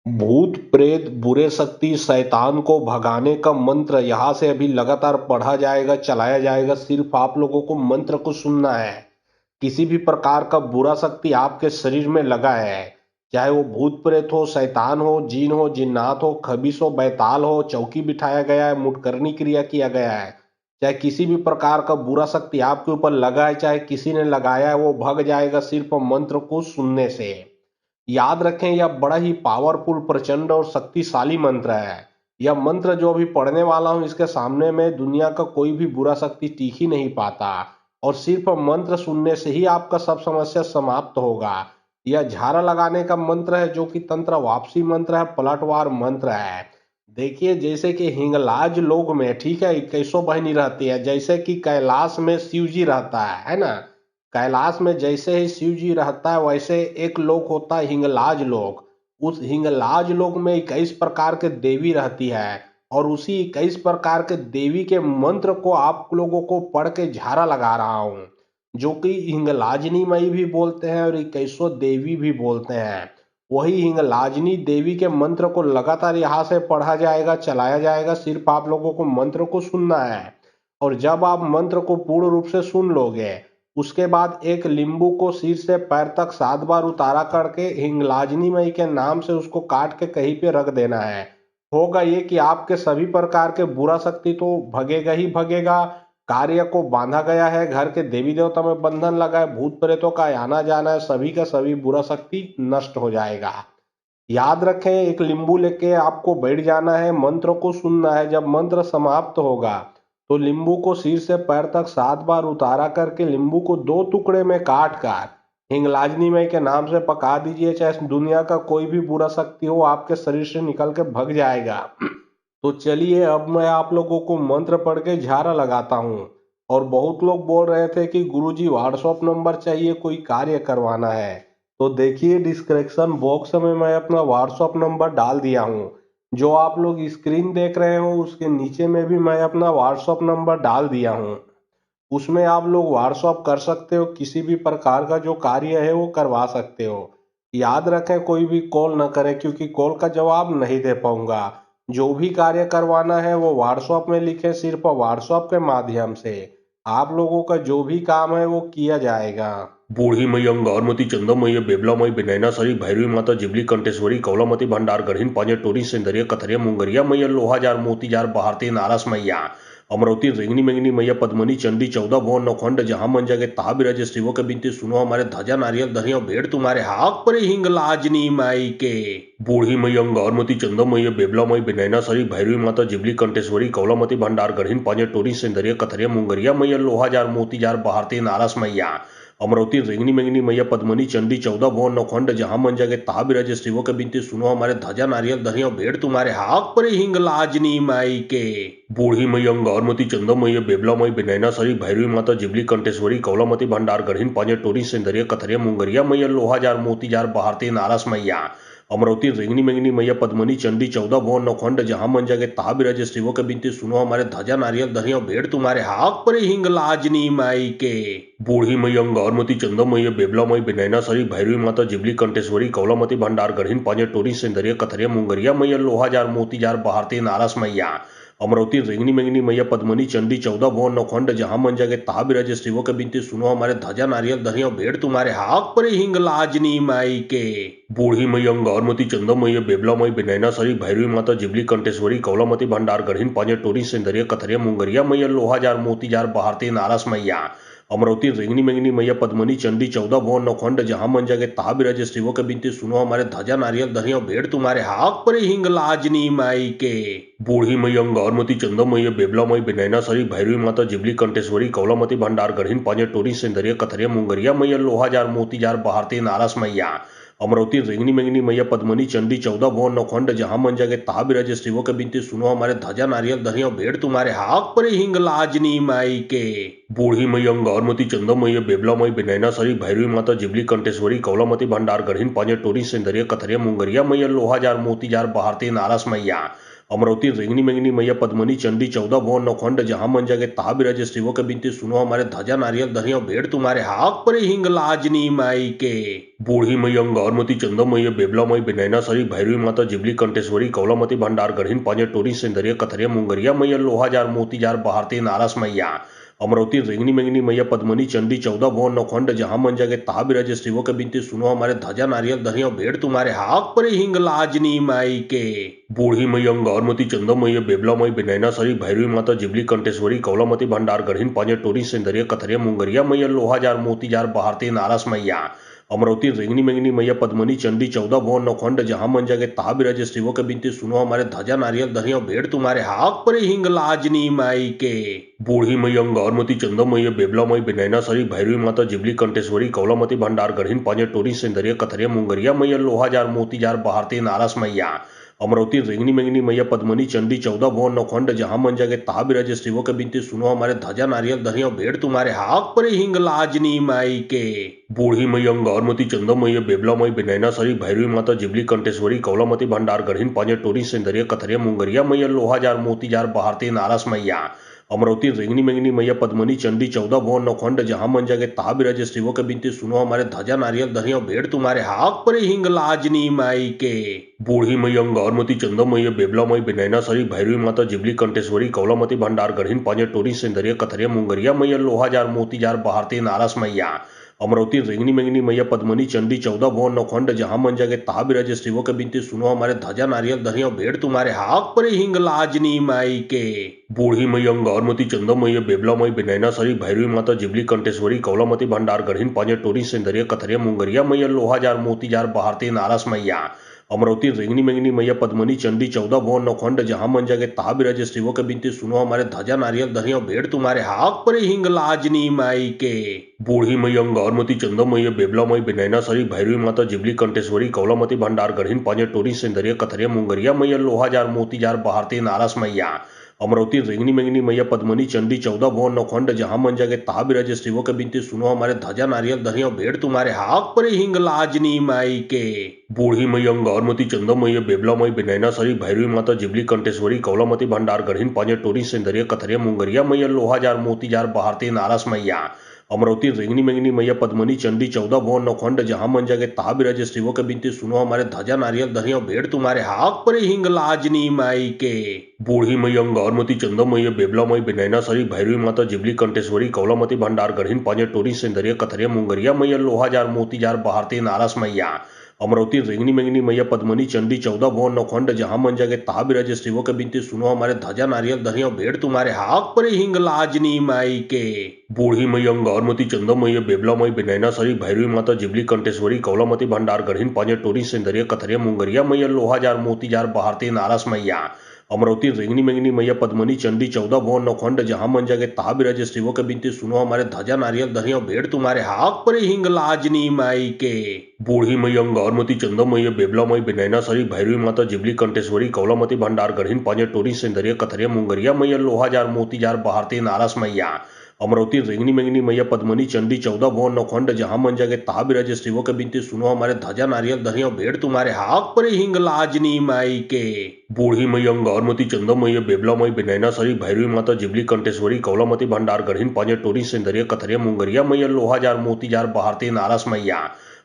भूत प्रेत बुरे शक्ति शैतान को भगाने का मंत्र यहाँ से अभी लगातार पढ़ा जाएगा, चलाया जाएगा। सिर्फ आप लोगों को मंत्र को सुनना है। किसी भी प्रकार का बुरा शक्ति आपके शरीर में लगा है, चाहे वो भूत प्रेत हो, शैतान हो, जीन हो, जिन्नात हो, खबीस हो, बैताल हो, चौकी बिठाया गया है, मुटकरनी क्रिया किया गया है, चाहे किसी भी प्रकार का बुरा शक्ति आपके ऊपर लगा है, चाहे किसी ने लगाया है, वो भग जाएगा सिर्फ मंत्र को सुनने से। याद रखें, यह बड़ा ही पावरफुल, प्रचंड और शक्तिशाली मंत्र है। यह मंत्र जो अभी पढ़ने वाला हूं, इसके सामने में दुनिया का कोई भी बुरा शक्ति टिक ही नहीं पाता। और सिर्फ मंत्र सुनने से ही आपका सब समस्या समाप्त होगा। यह झाड़ा लगाने का मंत्र है, जो कि तंत्र वापसी मंत्र है, पलटवार मंत्र है। देखिए, जैसे कि हिंगलाज लोग में, ठीक है, 21 बहिनी रहती है, जैसे कि कैलाश में शिव जी रहता है ना। कैलाश में जैसे ही शिव जी रहता है, वैसे एक लोक होता है हिंगलाज लोक। उस हिंगलाज लोक में 21 प्रकार के देवी रहती है। और उसी 21 प्रकार के देवी के मंत्र को आप लोगों को पढ़ के झाड़ा लगा रहा हूँ, जो कि हिंगलाजनी मई भी बोलते हैं और 21 देवी भी बोलते हैं। वही हिंगलाजनी देवी के मंत्र को लगातार यहाँ से पढ़ा जाएगा, चलाया जाएगा। सिर्फ आप लोगों को मंत्र को सुनना है। और जब आप मंत्र को पूर्ण रूप से सुन लोगे, उसके बाद एक लींबू को सिर से पैर तक 7 बार उतारा करके हिंगलाजनी मई के नाम से उसको काट के कहीं पे रख देना है। होगा ये कि आपके सभी प्रकार के बुरा शक्ति तो भगेगा ही भगेगा। कार्य को बांधा गया है, घर के देवी देवता में बंधन लगा है, भूत प्रेतों का आना जाना है, सभी का सभी बुरा शक्ति नष्ट हो जाएगा। याद रखें, एक लींबू लेके आपको बैठ जाना है, मंत्र को सुनना है। जब मंत्र समाप्त होगा तो लींबू को सिर से पैर तक 7 बार उतारा करके लींबू को 2 टुकड़े में काट कर हिंगलाजनी मई के नाम से पका दीजिए। चाहे दुनिया का कोई भी बुरा शक्ति हो, आपके शरीर से निकल के भग जाएगा। तो चलिए, अब मैं आप लोगों को मंत्र पढ़ के झाड़ा लगाता हूँ। और बहुत लोग बोल रहे थे कि गुरुजी व्हाट्सएप नंबर चाहिए, कोई कार्य करवाना है। तो देखिए, डिस्क्रिप्शन बॉक्स में मैं अपना व्हाट्सएप नंबर डाल दिया हूँ। जो आप लोग स्क्रीन देख रहे हो, उसके नीचे में भी मैं अपना व्हाट्सएप नंबर डाल दिया हूँ। उसमें आप लोग व्हाट्सएप कर सकते हो, किसी भी प्रकार का जो कार्य है वो करवा सकते हो। याद रखें, कोई भी कॉल न करें, क्योंकि कॉल का जवाब नहीं दे पाऊंगा। जो भी कार्य करवाना है वो व्हाट्सएप में लिखें, सिर्फ व्हाट्सएप के माध्यम से आप लोगों का जो भी काम है वो किया जाएगा। बूढ़ी मैया अंगारमती चंदा मैया बेबला मई बिनैना सरी भैरवी माता जिबली कंटेश्वरी कौलामती भंडार गढ़ीन पांजे टोरी सिंदरिया कथरिया मुंगरिया मैया लोहा जार मोती जार बहारती नारस मैया अमरावती रेंगनी मेंगनी मैया पद्मनी चंडी 14 भुवन नौखंड जहां मन जगे तहा बिराज शिवो के बिनती सुनो हमारे ध्वजा नारियल धरिया भेड़ तुम्हारे हाथ पर हिंगलाजनी माई के। बूढ़ी मैया अंगारमती चंदा मैया बेबला मई बिनैना सरी भैरवी माता जिबली कंटेश्वरी कौलामती भंडार गढ़ीन पांजे टोरी सिंदरिया कथरिया मुंगरिया मैया लोहा जार मोती जार बहारती नारस मैया अमरावती रेंगनी मेंगनी मैया पद्मनी चंडी 14 भुवन नौखंड जहां मन जगे तहा बिराज शिवो के बिनती सुनो हमारे ध्वजा नारियल धरिया भेड़ तुम्हारे हाथ पर हिंगलाजनी माई के। बूढ़ी मैया अंगारमती चंदा मैया बेबला मई बिनैना सरी भैरवी माता जिबली कंटेश्वरी कौलामती भंडार गढ़ीन पांजे टोरी सिंदरिया कथरिया मुंगरिया मैया लोहा जार मोती जार बहारती नारस मैया अमरावती रेंगनी मेंगनी मैया पद्मनी चंडी 14 भुवन नौखंड जहां मन जगे तहा बिराज शिवो के बिनती सुनो हमारे ध्वजा नारियल धरिया भेड़ तुम्हारे हाथ पर हिंगलाजनी माई के। बूढ़ी मैया अंगारमती चंदा मैया बेबला मई बिनैना सरी भैरवी माता जिबली कंटेश्वरी कौलामती भंडार गढ़ीन पांजे टोरी सिंदरिया कथरिया मुंगरिया मैया लोहा जार मोती जार बहारती नारस मैया अमरावती रेंगनी मेंगनी मैया पद्मनी चंडी 14 भुवन नौखंड जहां मन जगे तहा बिराज शिवो के बिनती सुनो हमारे ध्वजा नारियल धरिया भेड़ तुम्हारे हाथ पर हिंगलाजनी माई के। बूढ़ी मैया अंगारमती चंदा मैया बेबला मई बिनैना सरी भैरवी माता जिबली कंटेश्वरी कौलामती भंडार गढ़ीन पांजे टोरी सिंदरिया कथरिया मुंगरिया मैया लोहा जार मोती जार बहारती नारस मैया अमरावती रेंगनी मेंगनी मैया पद्मनी चंडी 14 भुवन नौखंड जहां मन जगे तहा बिराज शिवो के बिनती सुनो हमारे ध्वजा नारियल धरिया भेड़ तुम्हारे हाथ पर हिंगलाजनी माई के। बूढ़ी मैया अंगारमती चंदा मैया बेबला मई बिनैना सरी भैरवी माता जिबली कंटेश्वरी कौलामती भंडार गढ़ीन पांजे टोरी सिंदरिया कथरिया मुंगरिया मैया लोहा जार मोती जार बहारती नारस मैया अमरावती रेंगनी मेंगनी मैया पद्मनी चंडी 14 भुवन नौखंड जहां मन जगे तहा बिराज शिवो के बिनती सुनो हमारे ध्वजा नारियल धरिया भेड़ तुम्हारे हाथ पर हिंगलाजनी माई के। बूढ़ी मैया अंगारमती चंदा मैया बेबला मई बिनैना सरी भैरवी माता जिबली कंटेश्वरी कौलामती भंडार गढ़ीन पांजे टोरी सिंदरिया कथरिया मुंगरिया मैया लोहा जार मोती जार बहारती नारस मैया अमरावती रेंगनी मेंगनी मैया पद्मनी चंडी 14 भुवन नौखंड जहां मन जगे तहा बिराजे शिवो के बिनती सुनो हमारे ध्वजा नारियल धरिया भेड़ तुम्हारे हाक पर हिंग लाजनी माई के बूढ़ी मैया अंगारमती चंदा मैया बेबला मई बिनैना सरी भैरवी माता जिबली कंटेश्वरी कौलामती भंडार गढ़ीन पांजे टोरी सिंदरिया कथरिया मुंगरिया मैया लोहा जार मोती जार बहारती नारास मैया अमरावती रेंगनी मेंगनी मैया पद्मनी चंडी 14 भुवन नौखंड जहां मन जगे तहा बिराजे शिवो के बिनती सुनो हमारे ध्वजा नारियल धरिया भेड़ तुम्हारे हाक पर हिंग लाजनी माई के बूढ़ी मैया अंगारमती चंदा मैया बेबला मई बिनैना सरी भैरवी माता जिबली कंटेश्वरी कौलामती भंडार गढ़ीन पांजे टोरी सिंदरिया कथरिया मुंगरिया मैया लोहा जार मोती जार बहारती नारास मैया अमरावती रेंगनी मेंगनी मैया पद्मनी चंडी 14 भुवन नौखंड जहां मन जगे तहा बिराजे शिवो के बिनती सुनो हमारे ध्वजा नारियल धरिया भेड़ तुम्हारे हाक पर हिंग लाजनी माई के बूढ़ी मैया अंगारमती चंदा मैया बेबला मई बिनैना सरी भैरवी माता जिबली कंटेश्वरी कौलामती भंडार गढ़ीन पांजे टोरी सिंदरिया कथरिया मुंगरिया मैया लोहा जार मोती जार बहारती नारास मैया अमरावती रेंगनी मेंगनी मैया पद्मनी चंडी 14 भुवन नौखंड जहां मन जगे तहा बिराजे शिवो के बिनती सुनो हमारे ध्वजा नारियल धरिया भेड़ तुम्हारे हाक पर हिंग लाजनी माई के बूढ़ी मैया अंगारमती चंदा मैया बेबला मई बिनैना सरी भैरवी माता जिबली कंटेश्वरी कौलामती भंडार गढ़ीन पांजे टोरी सिंदरिया कथरिया मुंगरिया मैया लोहा जार मोती जार बहारती नारास मैया अमरावती रेंगनी मेंगनी मैया पद्मनी चंडी 14 भुवन नौखंड जहां मन जगे तहा बिराजे शिवो के बिनती सुनो हमारे ध्वजा नारियल धरिया भेड़ तुम्हारे हाक पर हिंग लाजनी माई के बूढ़ी मैया अंगारमती चंदा मैया बेबला मई बिनैना सरी भैरवी माता जिबली कंटेश्वरी कौलामती भंडार गढ़ीन पांजे टोरी सिंदरिया कथरिया मुंगरिया मैया लोहा जार मोती जार बहारती नारास मैया अमरावती रेंगनी मेंगनी मैया पद्मनी चंडी 14 भुवन नौखंड जहां मन जगे तहा बिराजे शिवो के बिनती सुनो हमारे ध्वजा नारियल धरिया भेड़ तुम्हारे हाक पर हिंग लाजनी माई के बूढ़ी मैया अंगारमती चंदा मैया बेबला मई बिनैना सरी भैरवी माता जिबली कंटेश्वरी कौलामती भंडार गढ़ीन पांजे टोरी सिंदरिया कथरिया मुंगरिया मैया लोहा जार मोती जार बहारती नारास मैया अमरावती रेंगनी मेंगनी मैया पद्मनी चंडी 14 भुवन नौखंड जहां मन जगे तहा बिराजे शिवो के बिनती सुनो हमारे ध्वजा नारियल धरिया भेड़ तुम्हारे हाक पर हिंग लाजनी माई के बूढ़ी मैया अंगारमती चंदा मैया बेबला मई बिनैना सरी भैरवी माता जिबली कंटेश्वरी कौलामती भंडार गढ़ीन पांजे टोरी सिंदरिया कथरिया मुंगरिया मैया लोहा जार मोती जार बहारती नारास मैया अमरावती रेंगनी मेंगनी मैया पद्मनी चंडी 14 भुवन नौखंड जहां मन जगे तहा बिराजे शिवो के बिनती सुनो हमारे ध्वजा नारियल धरिया भेड़ तुम्हारे हाक पर हिंग लाजनी माई के बूढ़ी मैया अंगारमती चंदा मैया बेबला मई बिनैना सरी भैरवी माता जिबली कंटेश्वरी कौलामती भंडार गढ़ीन पांजे टोरी सिंदरिया कथरिया मुंगरिया मैया लोहा जार मोती जार बहारती नारास मैया अमरावती रेंगनी मेंगनी मैया पद्मनी चंडी 14 भुवन नौखंड जहां मन जगे तहा बिराजे शिवो के बिनती सुनो हमारे ध्वजा नारियल धरिया भेड़ तुम्हारे हाक पर हिंग लाजनी माई के बूढ़ी मैया अंगारमती चंदा मैया बेबला मई बिनैना सरी भैरवी माता जिबली कंटेश्वरी कौलामती भंडार गढ़ीन पांजे टोरी सिंदरिया कथरिया मुंगरिया मैया लोहा जार मोती जार बहारती नारास मैया अमरावती रेंगनी मेंगनी मैया पद्मनी चंडी 14 भुवन नौखंड जहां मन जगे तहा बिराजे शिवो के बिनती सुनो हमारे ध्वजा नारियल धरिया भेड़ तुम्हारे हाक पर हिंग लाजनी माई के बूढ़ी मैया अंगारमती चंदा मैया बेबला मई बिनैना सरी भैरवी माता जिबली कंटेश्वरी कौलामती भंडार गढ़ीन पांजे टोरी सिंदरिया कथरिया मुंगरिया मैया लोहा जार मोती जार बहारती नारास मैया अमरावती रेंगनी मेंगनी मैया पद्मनी चंडी 14 भुवन नौखंड जहां मन जगे तहा बिराजे शिवो के बिनती सुनो हमारे ध्वजा नारियल धरिया भेड़ तुम्हारे हाक पर हिंग लाजनी माई के बूढ़ी मैया अंगारमती चंदा मैया बेबला मई बिनैना सरी भैरवी माता जिबली कंटेश्वरी कौलामती भंडार गढ़ीन पांजे टोरी सिंदरिया कथरिया मुंगरिया मैया लोहा जार मोती जार बहारती नारास मैया अमरावती रेंगनी मेंगनी मैया पद्मनी चंडी 14 भुवन नौखंड जहां मन जगे तहा बिराजे शिवो के बिनती सुनो हमारे ध्वजा नारियल धरिया भेड़ तुम्हारे हाक पर हिंग लाजनी माई के बूढ़ी मैया अंगारमती चंदा मैया बेबला मई बिनैना सरी भैरवी माता जिबली कंटेश्वरी कौलामती भंडार गढ़ीन पांजे टोरी सिंदरिया कथरिया मुंगरिया मैया लोहा जार मोती जार बहारती नारास मैया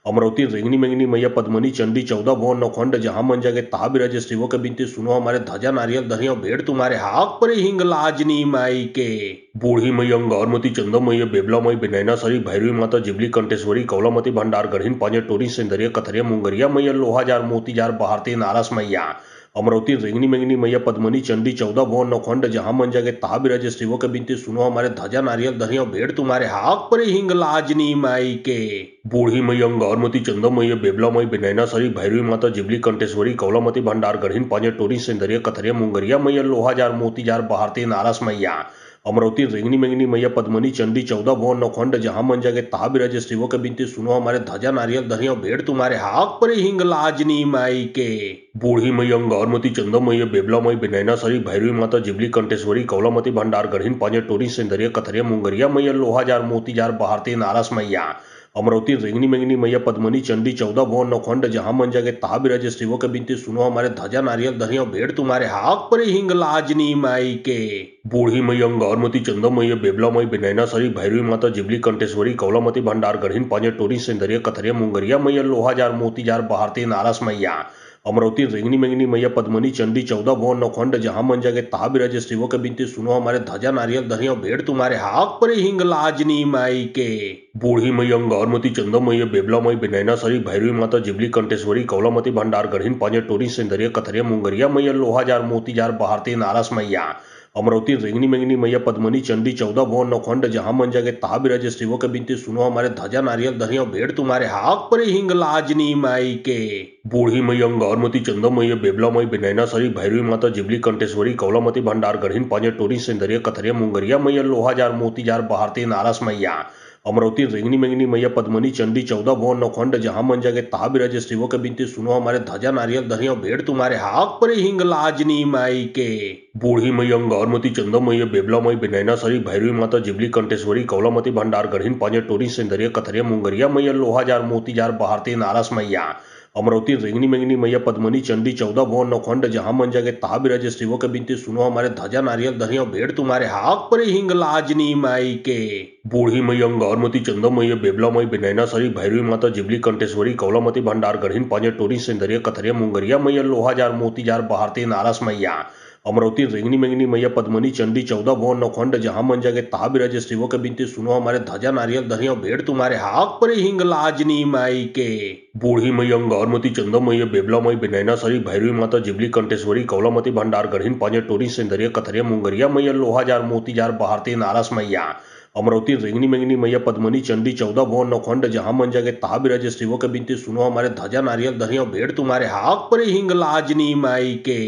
अमरावती रेंगनी मेंगनी मैया पद्मनी चंडी 14 भुवन नौखंड जहां मन जगे तहा बिराजे शिवो के बिनती सुनो हमारे ध्वजा नारियल धरिया भेड़ तुम्हारे हाक पर हिंग लाजनी माई के बूढ़ी मैया अंगारमती चंदा मैया बेबला मई बिनैना सरी भैरवी माता जिबली कंटेश्वरी कौलामती भंडार गढ़ीन पांजे टोरी सिंदरिया कथरिया मुंगरिया मैया लोहा जार मोती जार बहारती नारास मैया अमरावती रेंगनी मेंगनी मैया पद्मनी चंडी 14 भुवन नौखंड जहां मन जगे तहा बिराजे शिवो के बिनती सुनो हमारे ध्वजा नारियल धरिया भेड़ तुम्हारे हाक पर हिंग लाजनी माई के बूढ़ी मैया अंगारमती चंदा मैया बेबला मई बिनैना सरी भैरवी माता जिबली कंटेश्वरी कौलामती भंडार गढ़ीन पांजे टोरी सिंदरिया कथरिया मुंगरिया मैया लोहा जार मोती जार बहारती नारास मैया अमरावती रेंगनी मेंगनी मैया पद्मनी चंडी 14 भुवन नौखंड जहां मन जगे तहा बिराजे शिवो के बिनती सुनो हमारे ध्वजा नारियल धरिया भेड़ तुम्हारे हाक पर हिंग लाजनी माई के बूढ़ी मैया अंगारमती चंदा मैया बेबला मई बिनैना सरी भैरवी माता जिबली कंटेश्वरी कौलामती भंडार गढ़ीन पांजे टोरी सिंदरिया कथरिया मुंगरिया मैया लोहा जार मोती जार बहारती नारास मैया अमरावती रेंगनी मेंगनी मैया पद्मनी चंडी 14 भुवन नौखंड जहां मन जगे तहा बिराजे शिवो के बिनती सुनो हमारे ध्वजा नारियल धरिया भेड़ तुम्हारे हाक पर हिंग लाजनी माई के बूढ़ी मैया अंगारमती चंदा मैया बेबला मई बिनैना सरी भैरवी माता जिबली कंटेश्वरी कौलामती भंडार गढ़ीन पांजे टोरी सिंदरिया कथरिया मुंगरिया मैया लोहा जार मोती जार बहारती नारास मैया अमरावती रेंगनी मेंगनी मैया पद्मनी चंडी 14 भुवन नौखंड जहां मन जगे तहा बिराजे शिवो के बिनती सुनो हमारे ध्वजा नारियल धरिया भेड़ तुम्हारे हाक पर हिंग लाजनी माई के बूढ़ी मैया अंगारमती चंदा मैया बेबला मई बिनैना सरी भैरवी माता जिबली कंटेश्वरी कौलामती भंडार गढ़ीन पांजे टोरी सिंदरिया कथरिया मुंगरिया मैया लोहा जार मोती जार बहारती नारास मैया अमरावती रेंगनी मेंगनी मैया पद्मनी चंडी 14 भुवन नौखंड जहां मन जगे तहा बिराजे शिवो के बिनती सुनो हमारे ध्वजा नारियल धरिया भेड़ तुम्हारे हाक पर हिंग लाजनी माई के बूढ़ी मैया अंगारमती चंदा मैया बेबला मई बिनैना सरी भैरवी माता जिबली कंटेश्वरी कौलामती भंडार गढ़ीन पांजे टोरी सिंदरिया कथरिया मुंगरिया मैया लोहा जार मोती जार बहारती नारास मैया अमरावती रेंगनी मेंगनी मैया पद्मनी चंडी 14 भुवन नौखंड जहां मन जगे तहा बिराजे शिवो के बिनती सुनो हमारे ध्वजा नारियल धरिया भेड़ तुम्हारे हाक पर हिंग लाजनी माई के बूढ़ी मैया अंगारमती चंदा मैया बेबला मई बिनैना सरी भैरवी माता जिबली कंटेश्वरी कौलामती भंडार गढ़ीन पांजे टोरी सिंदरिया कथरिया मुंगरिया मैया लोहा जार मोती जार बहारती नारास मैया अमरावती रेंगनी मेंगनी मैया पद्मनी चंडी 14 भुवन नौखंड जहां मन जगे तहा बिराजे शिवो के बिनती सुनो हमारे ध्वजा नारियल धरिया भेड़ तुम्हारे हाक पर हिंग लाजनी माई के बूढ़ी मैया अंगारमती चंदा मैया बेबला मई बिनैना सरी भैरवी माता जिबली कंटेश्वरी कौलामती भंडार गढ़ीन पांजे टोरी सिंदरिया कथरिया मुंगरिया मैया लोहा जार मोती जार बहारती नारास मैया अमरावती रेंगनी मेंगनी मैया पद्मनी चंडी 14 भुवन नौखंड जहां मन जगे तहा बिराजे शिवो के बिनती सुनो हमारे ध्वजा नारियल धरिया भेड़ तुम्हारे हाक पर हिंग लाजनी माई के बूढ़ी मैया अंगारमती चंदा मैया बेबला मई बिनैना सरी भैरवी माता जिबली कंटेश्वरी कौलामती भंडार गढ़ीन पांजे टोरी सिंदरिया कथरिया मुंगरिया मैया लोहा जार मोती जार बहारती नारास मैया अमरावती रेंगनी मेंगनी मैया पद्मनी चंडी 14 भुवन नौखंड जहां मन जगे तहा बिराजे शिवो के बिनती सुनो हमारे ध्वजा नारियल धरिया भेड़ तुम्हारे हाक पर हिंग लाजनी माई के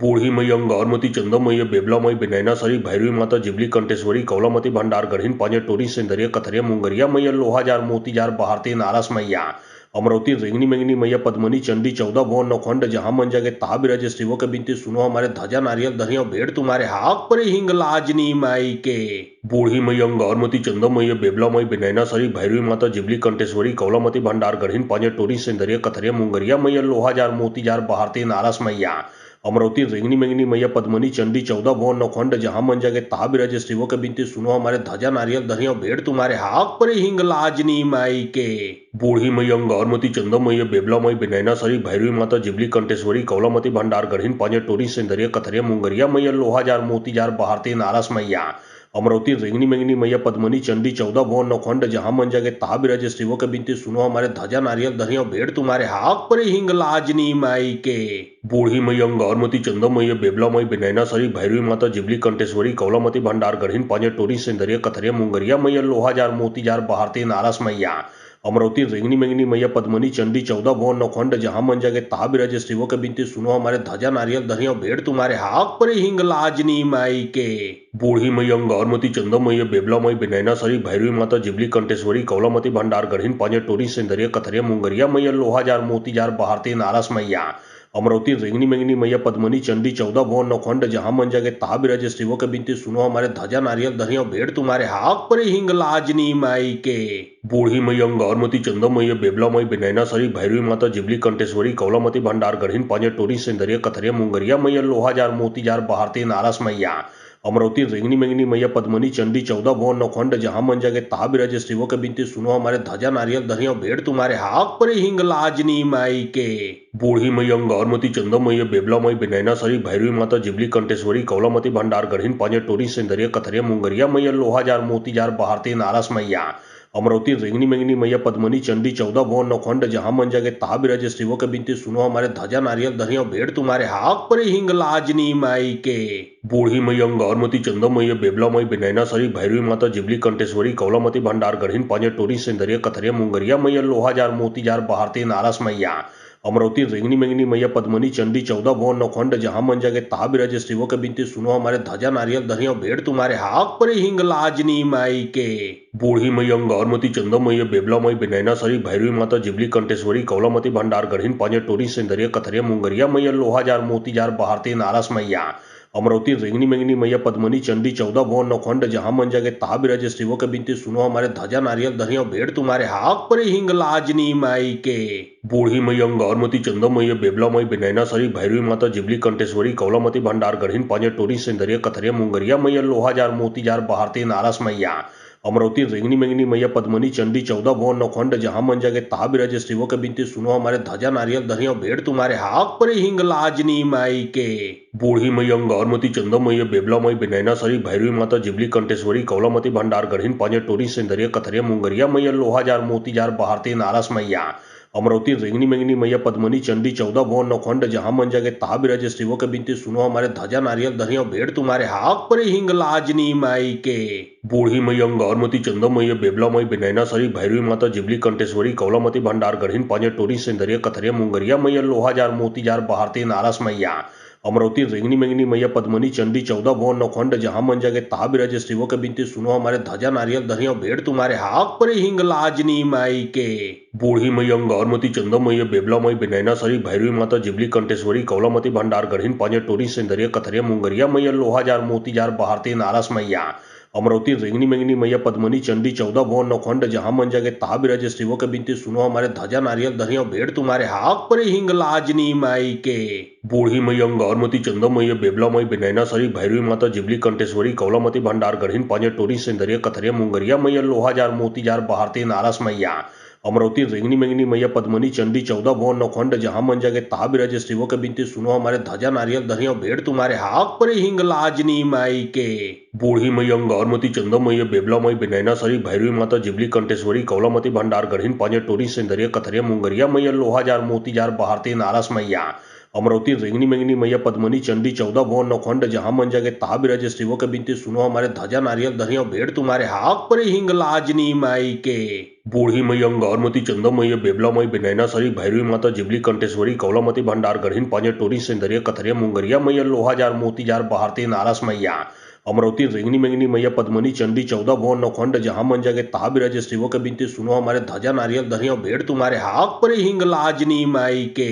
बूढ़ी मैया अंगारमती चंदा मैया बेबला मई बिनैना सरी भैरवी माता जिबली कंटेश्वरी कौलामती भंडार गढ़ीन पांजे टोरी सिंदरिया कथरिया मुंगरिया मैया लोहा जार मोती जार बहारती नारास मैया अमरावती रेंगनी मेंगनी मैया पद्मनी चंडी 14 भुवन नौखंड जहां मन जगे तहा बिराजे शिवो के बिनती सुनो हमारे ध्वजा नारियल धरिया भेड़ तुम्हारे हाक पर हिंग लाजनी माई के बूढ़ी मैया अंगारमती चंदा मैया बेबला मई बिनैना सरी भैरवी माता जिबली कंटेश्वरी कौलामती भंडार गढ़ीन पांजे टोरी सिंदरिया कथरिया मुंगरिया मैया लोहा जार मोती जार बहारती नारास मैया अमरावती रेंगनी मेंगनी मैया पद्मनी चंडी 14 भुवन नौखंड जहां मन जगे तहा बिराजे शिवो के बिनती सुनो हमारे ध्वजा नारियल धरिया भेड़ तुम्हारे हाक पर हिंग लाजनी माई के बूढ़ी मैया अंगारमती चंदा मैया बेबला मई बिनैना सरी भैरवी माता जिबली कंटेश्वरी कौलामती भंडार गढ़ीन पांजे टोरी सिंदरिया कथरिया मुंगरिया मैया लोहा जार मोती जार बहारती नारास मैया अमरावती रेंगनी मेंगनी मैया पद्मनी चंडी 14 भुवन नौखंड जहां मन जगे तहा बिराजे शिवो के बिनती सुनो हमारे ध्वजा नारियल धरिया भेड़ तुम्हारे हाक पर हिंग लाजनी माई के बूढ़ी मैया अंगारमती चंदा मैया बेबला मई बिनैना सरी भैरवी माता जिबली कंटेश्वरी कौलामती भंडार गढ़ीन पांजे टोरी सिंदरिया कथरिया मुंगरिया मैया लोहा जार मोती जार बहारती नारास मैया अमरावती रेंगनी मेंगनी मैया पद्मनी चंडी 14 भुवन नौखंड जहां मन जगे तहा बिराजे शिवो के बिनती सुनो हमारे ध्वजा नारियल धरिया भेड़ तुम्हारे हाक पर हिंग लाजनी माई के बूढ़ी मैया अंगारमती चंदा मैया बेबला मई बिनैना सरी भैरवी माता जिबली कंटेश्वरी कौलामती भंडार गढ़ीन पांजे टोरी सिंदरिया कथरिया मुंगरिया मैया लोहा जार मोती जार बहारती नारास मैया अमरावती रेंगनी मेंगनी मैया पद्मनी चंडी 14 भुवन नौखंड जहां मन जगे तहा बिराजे शिवो के बिनती सुनो हमारे ध्वजा नारियल धरिया भेड़ तुम्हारे हाक पर हिंग लाजनी माई के बूढ़ी मैया अंगारमती चंदा मैया बेबला मई बिनैना सरी भैरवी माता जिबली कंटेश्वरी कौलामती भंडार गढ़ीन पांजे टोरी सिंदरिया कथरिया मुंगरिया मैया लोहा जार मोती जार बहारती नारास मैया अमरावती रेंगनी मेंगनी मैया पद्मनी चंडी 14 भुवन नौखंड जहां मन जगे तहा बिराजे शिवो के बिनती सुनो हमारे ध्वजा नारियल धरिया भेड़ तुम्हारे हाक पर हिंग लाजनी माई के बूढ़ी मैया अंगारमती चंदा मैया बेबला मई बिनैना सरी भैरवी माता जिबली कंटेश्वरी कौलामती भंडार गढ़ीन पांजे टोरी सिंदरिया कथरिया मुंगरिया मैया लोहा जार मोती जार बहारती नारास मैया अमरावती रेंगनी मेंगनी मैया पद्मनी चंडी 14 भुवन नौखंड जहां मन जगे तहा बिराजे शिवो के बिनती सुनो हमारे ध्वजा नारियल धरिया भेड़ तुम्हारे हाक पर हिंग लाजनी माई के बूढ़ी मैया अंगारमती चंदा मैया बेबला मई बिनैना सरी भैरवी माता जिबली कंटेश्वरी कौलामती भंडार गढ़ीन पांजे टोरी सिंदरिया कथरिया मुंगरिया मैया लोहा जार मोती जार बहारती नारास मैया अमरावती रेंगनी मेंगनी मैया पद्मनी चंडी 14 भुवन नौखंड जहां मन जगे तहा बिराजे शिवो के बिनती सुनो हमारे ध्वजा नारियल धरिया भेड़ तुम्हारे हाक पर हिंग लाजनी माई के बूढ़ी मैया अंगारमती चंदा मैया बेबला मई बिनैना सरी भैरवी माता जिबली कंटेश्वरी कौलामती भंडार गढ़ीन पांजे टोरी सिंदरिया कथरिया मुंगरिया मैया लोहा जार मोती जार बहारती नारास मैया अमरावती रेंगनी मेंगनी मैया पद्मनी चंडी 14 भुवन नौखंड जहां मन जगे तहा बिराजे शिवो के बिनती सुनो हमारे ध्वजा नारियल धरिया भेड़ तुम्हारे हाक पर हिंग लाजनी माई के बूढ़ी मैया अंगारमती चंदा मैया बेबला मई बिनैना सरी भैरवी माता जिबली कंटेश्वरी कौलामती भंडार गढ़ीन पांजे टोरी सिंदरिया कथरिया मुंगरिया मैया लोहा जार मोती जार बहारती नारस मैया अमरावती रेंगनी मेंगनी मैया पद्मनी चंडी 14 भुवन नौखंड जहां मन जगे तहा बिराजे शिवो के बिनती सुनो हमारे ध्वजा नारियल धरिया भेड़ तुम्हारे हाक पर हिंग लाजनी माई के बूढ़ी मैया अंगारमती चंदा मैया बेबला मई बिनैना सरी भैरवी माता जिबली कंटेश्वरी कौलामती भंडार गढ़ीन पांजे टोरी सिंदरिया कथरिया मुंगरिया मैया लोहा जार मोती जार बहारती नारस मैया अमरावती रेंगनी मेंगनी मैया पद्मनी चंडी 14 भुवन नौखंड जहां मन जगे तहा बिराजे शिवो के बिनती सुनो हमारे ध्वजा नारियल धरिया भेड़ तुम्हारे हाक पर हिंग लाजनी माई के बूढ़ी मैया अंगारमती चंदा मैया बेबला मई बिनैना सरी भैरवी माता जिबली कंटेश्वरी कौलामती भंडार गढ़ीन पांजे टोरी सिंदरिया कथरिया मुंगरिया मैया लोहा जार मोती जार बहारती नारस मैया अमरावती रेंगनी मेंगनी मैया पद्मनी चंडी 14 भुवन नौखंड जहां मन जगे तहा बिराजे शिवो के बिनती सुनो हमारे ध्वजा नारियल धरिया भेड़ तुम्हारे हाक पर हिंग लाजनी माई के बूढ़ी मैया अंगारमती चंदा मैया बेबला मई बिनैना सरी भैरवी माता जिबली कंटेश्वरी कौलामती भंडार गढ़ीन पांजे टोरी सिंदरिया कथरिया मुंगरिया मैया लोहा जार मोती जार बहारती नारस मैया अमरावती रेंगनी मेंगनी मैया पद्मनी चंडी 14 भुवन नौखंड जहां मन जगे तहा बिराजे शिवो के बिनती सुनो हमारे ध्वजा नारियल धरिया भेड़ तुम्हारे हाक पर हिंग लाजनी माई के बूढ़ी मैया अंगारमती चंदा मैया बेबला मई बिनैना सरी भैरवी माता जिबली कंटेश्वरी कौलामती भंडार गढ़ीन पांजे टोरी सिंदरिया कथरिया मुंगरिया मैया लोहा जार मोती जार बहारती नारस मैया अमरावती रेंगनी मेंगनी मैया पद्मनी चंडी 14 भुवन नौखंड जहां मन जगे तहा बिराजे शिवो के बिनती सुनो हमारे ध्वजा नारियल धरिया भेड़ तुम्हारे हाक पर हिंग लाजनी माई के बूढ़ी मैया अंगारमती चंदा मैया बेबला मई बिनैना सरी भैरवी माता जिबली कंटेश्वरी कौलामती भंडार गढ़ीन पांजे टोरी सिंदरिया कथरिया मुंगरिया मैया लोहा जार मोती जार बहारती नारस मैया अमरावती रेंगनी मेंगनी मैया पद्मनी चंडी 14 भुवन नौखंड जहां मन जगे तहा बिराजे शिवो के बिनती सुनो हमारे ध्वजा नारियल धरिया भेड़ तुम्हारे हाक पर हिंग लाजनी माई के बूढ़ी मैया अंगारमती चंदा मैया बेबला मई बिनैना सरी भैरवी माता जिबली कंटेश्वरी कौलामती भंडार गढ़ीन पांजे टोरी सिंदरिया कथरिया मुंगरिया मैया लोहा जार मोती जार बहारती नारस मैया अमरावती रेंगनी मेंगनी मैया पद्मनी चंडी 14 भुवन नौखंड जहां मन जगे तहा बिराजे शिवो के बिनती सुनो हमारे ध्वजा नारियल धरिया भेड़ तुम्हारे हाक पर हिंग लाजनी माई के